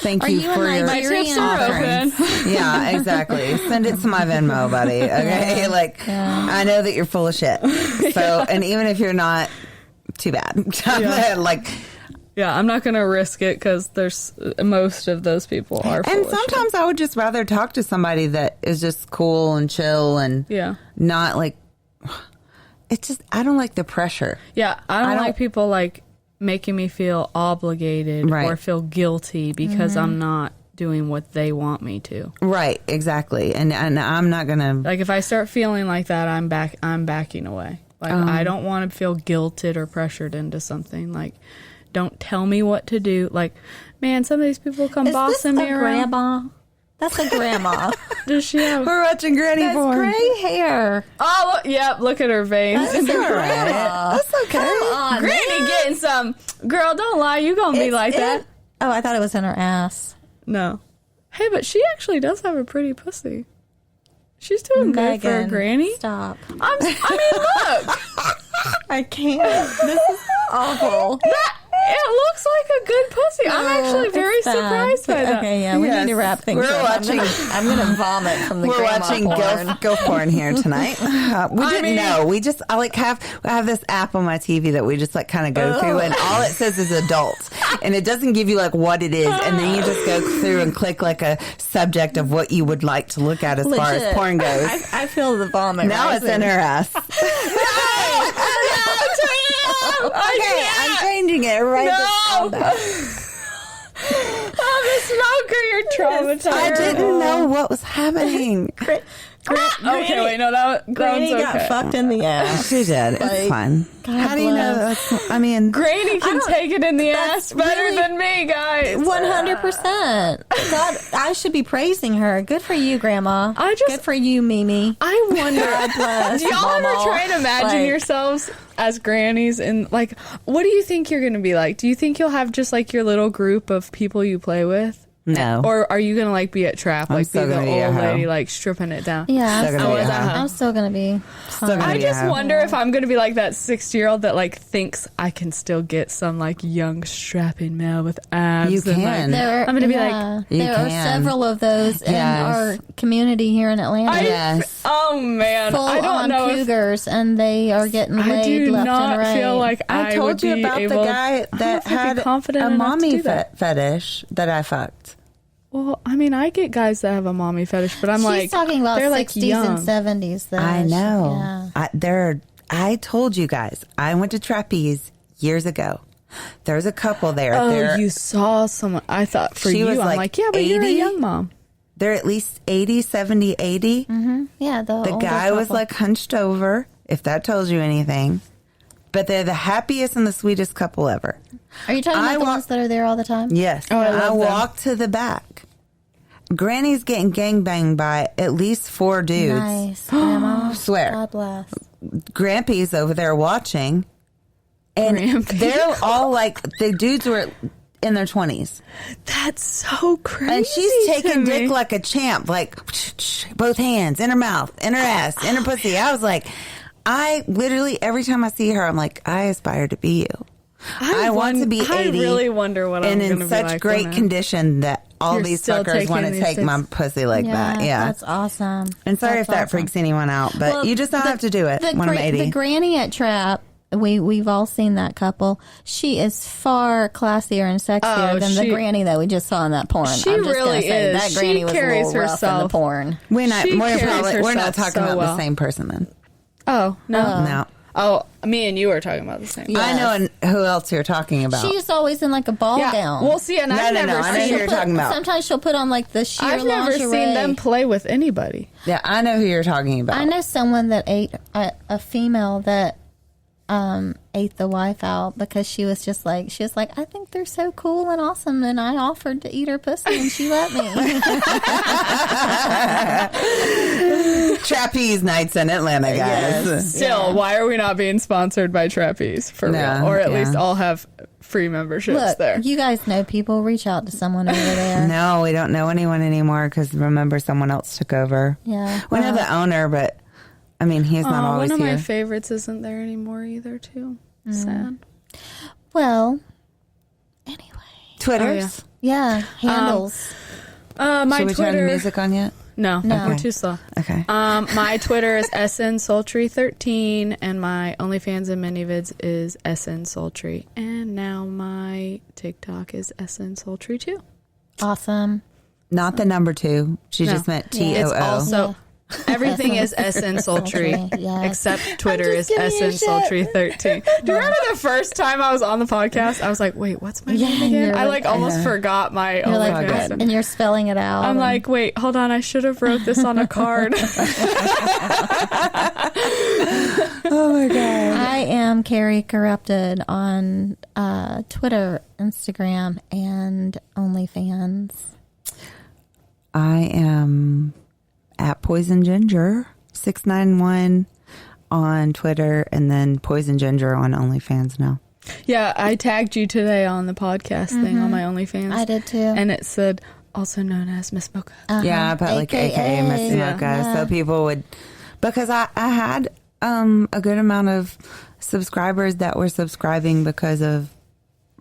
Thank you for your Nigerian? Yeah, exactly. Send it to my Venmo, buddy. Okay, I know that you're full of shit. So, and even if you're not, too bad. I'm not going to risk it because there's most of those people are. And sometimes I would just rather talk to somebody that is just cool and chill and not like. It's just I don't like the pressure. Yeah, I don't like people like making me feel obligated or feel guilty because I'm not doing what they want me to. Right, exactly. And I'm not gonna like if I start feeling like that, I'm backing away. Like I don't want to feel guilted or pressured into something. Like don't tell me what to do. Like, man, some of these people come bossing me around. Grandma? That's a grandma. Does she have? We're watching Granny porn. Gray hair. Oh, look at her veins. That's all right. That's okay. Come on, Granny getting some. Girl, don't lie. You gonna be like that. Oh, I thought it was in her ass. No. Hey, but she actually does have a pretty pussy. She's doing good for a granny. Stop. I mean, look. I can't. This is awful. It looks like a good pussy. I'm actually very surprised by that. Okay, yeah, we need to wrap things We're up. watching. I'm gonna vomit from the We're grandma watching porn. Go porn here tonight. We didn't know. We just I have this app on my TV that we just like kind of go through, and all it says is adult, and it doesn't give you like what it is, and then you just go through and click like a subject of what you would like to look at as far as porn goes. I feel the vomit. Now rising. it's in her ass. Okay, I'm changing it right now. Oh, the smoker, you're traumatized. I didn't know what was happening. Okay, wait, no, that Granny okay. got fucked in the ass. She did. It's fine. How do you know that's? I mean, Granny can take it in the ass better than me, guys. 100%. God, I should be praising her. Good for you, Grandma. Good for you, Mimi. I wonder. God bless. Do y'all ever Mama. try to imagine yourselves as grannies? And like, what do you think you're going to be like? Do you think you'll have just like your little group of people you play with? No. Or are you going to like be at trap, like be the old lady, hoe. like stripping it down? Yeah, I'm still gonna be. I just wonder if I'm going to be like that 60-year-old that like thinks I can still get some like young strapping male with abs. You can. And, like, I'm going to be like, there are several of those in our community here in Atlanta. Oh man, Full I don't on know cougars, and they are getting laid left and right. I do not feel like I told you about the guy that had a mommy fetish that I fucked. Well, I mean, I get guys that have a mommy fetish, but I'm She's talking about they're 60s like young. and 70s. Though. I know. Yeah. I told you guys, I went to Trapeze years ago. There's a couple there. Oh, you saw someone. I thought for you, I'm like, yeah, but 80? You're a young mom. They're at least 80, 70, 80. Mm-hmm. Yeah, the guy was like hunched over if that tells you anything. But they're the happiest and the sweetest couple ever. Are you talking about the ones that are there all the time? Yes. Oh, I walk to the back. Granny's getting gangbanged by at least 4 dudes. Nice. Grandma. Swear. God bless. Grampy's over there watching. And Grampy. they're all like, the dudes were in their 20s. That's so crazy. And she's taking to me. dick like a champ, like both hands in her mouth, in her ass, in her pussy. I was like, I literally, every time I see her, I'm like, I aspire to be you. I want to be 80. I really wonder what I'm and going to be in such like great when condition that all You're these still fuckers want to taking take these my things. pussy like that. Yeah. That's awesome. And sorry That's if that awesome. freaks anyone out, but Well, you just don't have to do it when I'm 80. The granny at Trap, we've all seen that couple. She is far classier and sexier than the granny that we just saw in that porn. She I'm just really gonna say, is. That granny She was a carries little rough in the herself. porn. We're not She carries we're not herself talking so about well. the same person then. Oh, no. No. Oh, me and you are talking about the same. Yeah. I know who else you're talking about. She's always in like a ball Yeah. gown. Well, see, and I've No, never I know who seen. you're talking about. Sometimes she'll put on like the sheer I've never lingerie. seen them play with anybody. Yeah, I know who you're talking about. I know someone that ate a female that ate the wife out because she was like, I think they're so cool and awesome, and I offered to eat her pussy and she let me. Trapeze nights in Atlanta, guys. Yes. Still, why are we not being sponsored by Trapeze for No, real? Or at yeah. least all have free memberships Look, there. you guys know people. Reach out to someone over there. No, we don't know anyone anymore because remember someone else took over. Yeah. We know the owner, but I mean, he's not always one of here. my favorites isn't there anymore either, too. Sad. Well, anyway. Twitters. Yeah, handles. My Should we turn the Twitter. music on yet? No, No. we're too slow. Okay. My Twitter is snsultry13, and my OnlyFans and minivids is snsultry. And now my TikTok is snsultry2. Awesome. Not the number 2. She No. just meant Yeah. It's TOO. also everything is snsultry Yes. except Twitter is just giving you snsultry13. Do you remember the first time I was on the podcast? I was like, wait, what's my name again? you're I like- almost forgot my You're like, OnlyFans. and you're spelling it out. I'm and- like, wait, hold on. I should have wrote this on a card. Oh my God. I am Carrie Corrupted on Twitter, Instagram, and OnlyFans. I am at Poison Ginger 691 on Twitter and then Poison Ginger on OnlyFans now. Yeah, I tagged you today on the podcast thing on my OnlyFans. I did too. And it said, also known as Miss Mocha. Yeah, I put like AKA Miss Yeah. Mocha. So people would, because I had a good amount of subscribers that were subscribing because of,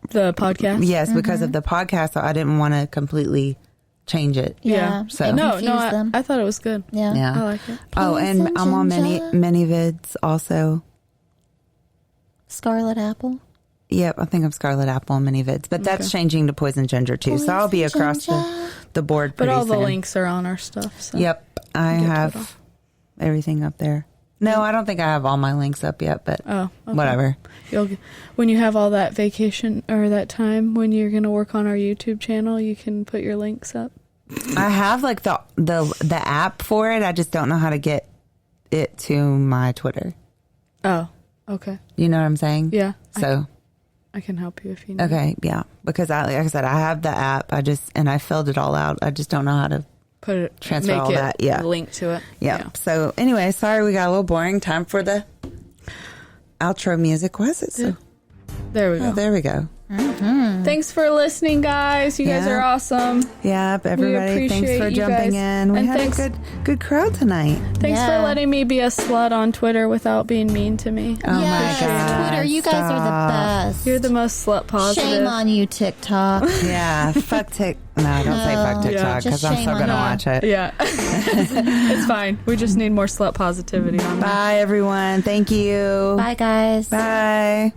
The podcast? yes, because of the podcast. So I didn't want to completely change it. Yeah. So- It No, confused them. I thought it was good. Yeah. Yeah. I like it. Oh, and Poison I'm on Ginger. many vids also. Scarlet Apple. Yep, I think I'm Scarlet Apple on many vids, but that's changing to Poison Ginger too. So I'll be Poison across Ginger. the board But pretty all the soon. links are on our stuff. So. Yep, I get to it all. have everything up there. No, I don't think I have all my links up yet, but Oh, okay. whatever. When you have all that vacation or that time when you're going to work on our YouTube channel, you can put your links up. I have like the app for it. I just don't know how to get it to my Twitter. Oh, okay. You know what I'm saying? Yeah. So I can help you if you need. okay, yeah, because like I said, I have the app. I filled it all out. I just don't know how to. Put it, Transfer make all it, that, yeah. link to it. Yeah. So anyway, sorry we got a little boring. Time for the outro music. Was it? So, There we go. oh, there we go. Thanks for listening, guys. You guys Yeah. are awesome. Yep, everybody. Thanks appreciate for you jumping guys. in. We And had thanks- a good crowd tonight. Thanks for Yeah. letting me be a slut on Twitter without being mean to me. Oh Yes, my God. Twitter, you guys are the stop. best. You're the most slut positive. Shame on you, TikTok. Yeah, fuck Tik. No, don't say fuck TikTok Yeah. because Just I'm shame still on gonna that. watch it. Yeah. It's fine. We just need more slut positivity on that. Bye, everyone. Thank you. Bye, guys. Bye.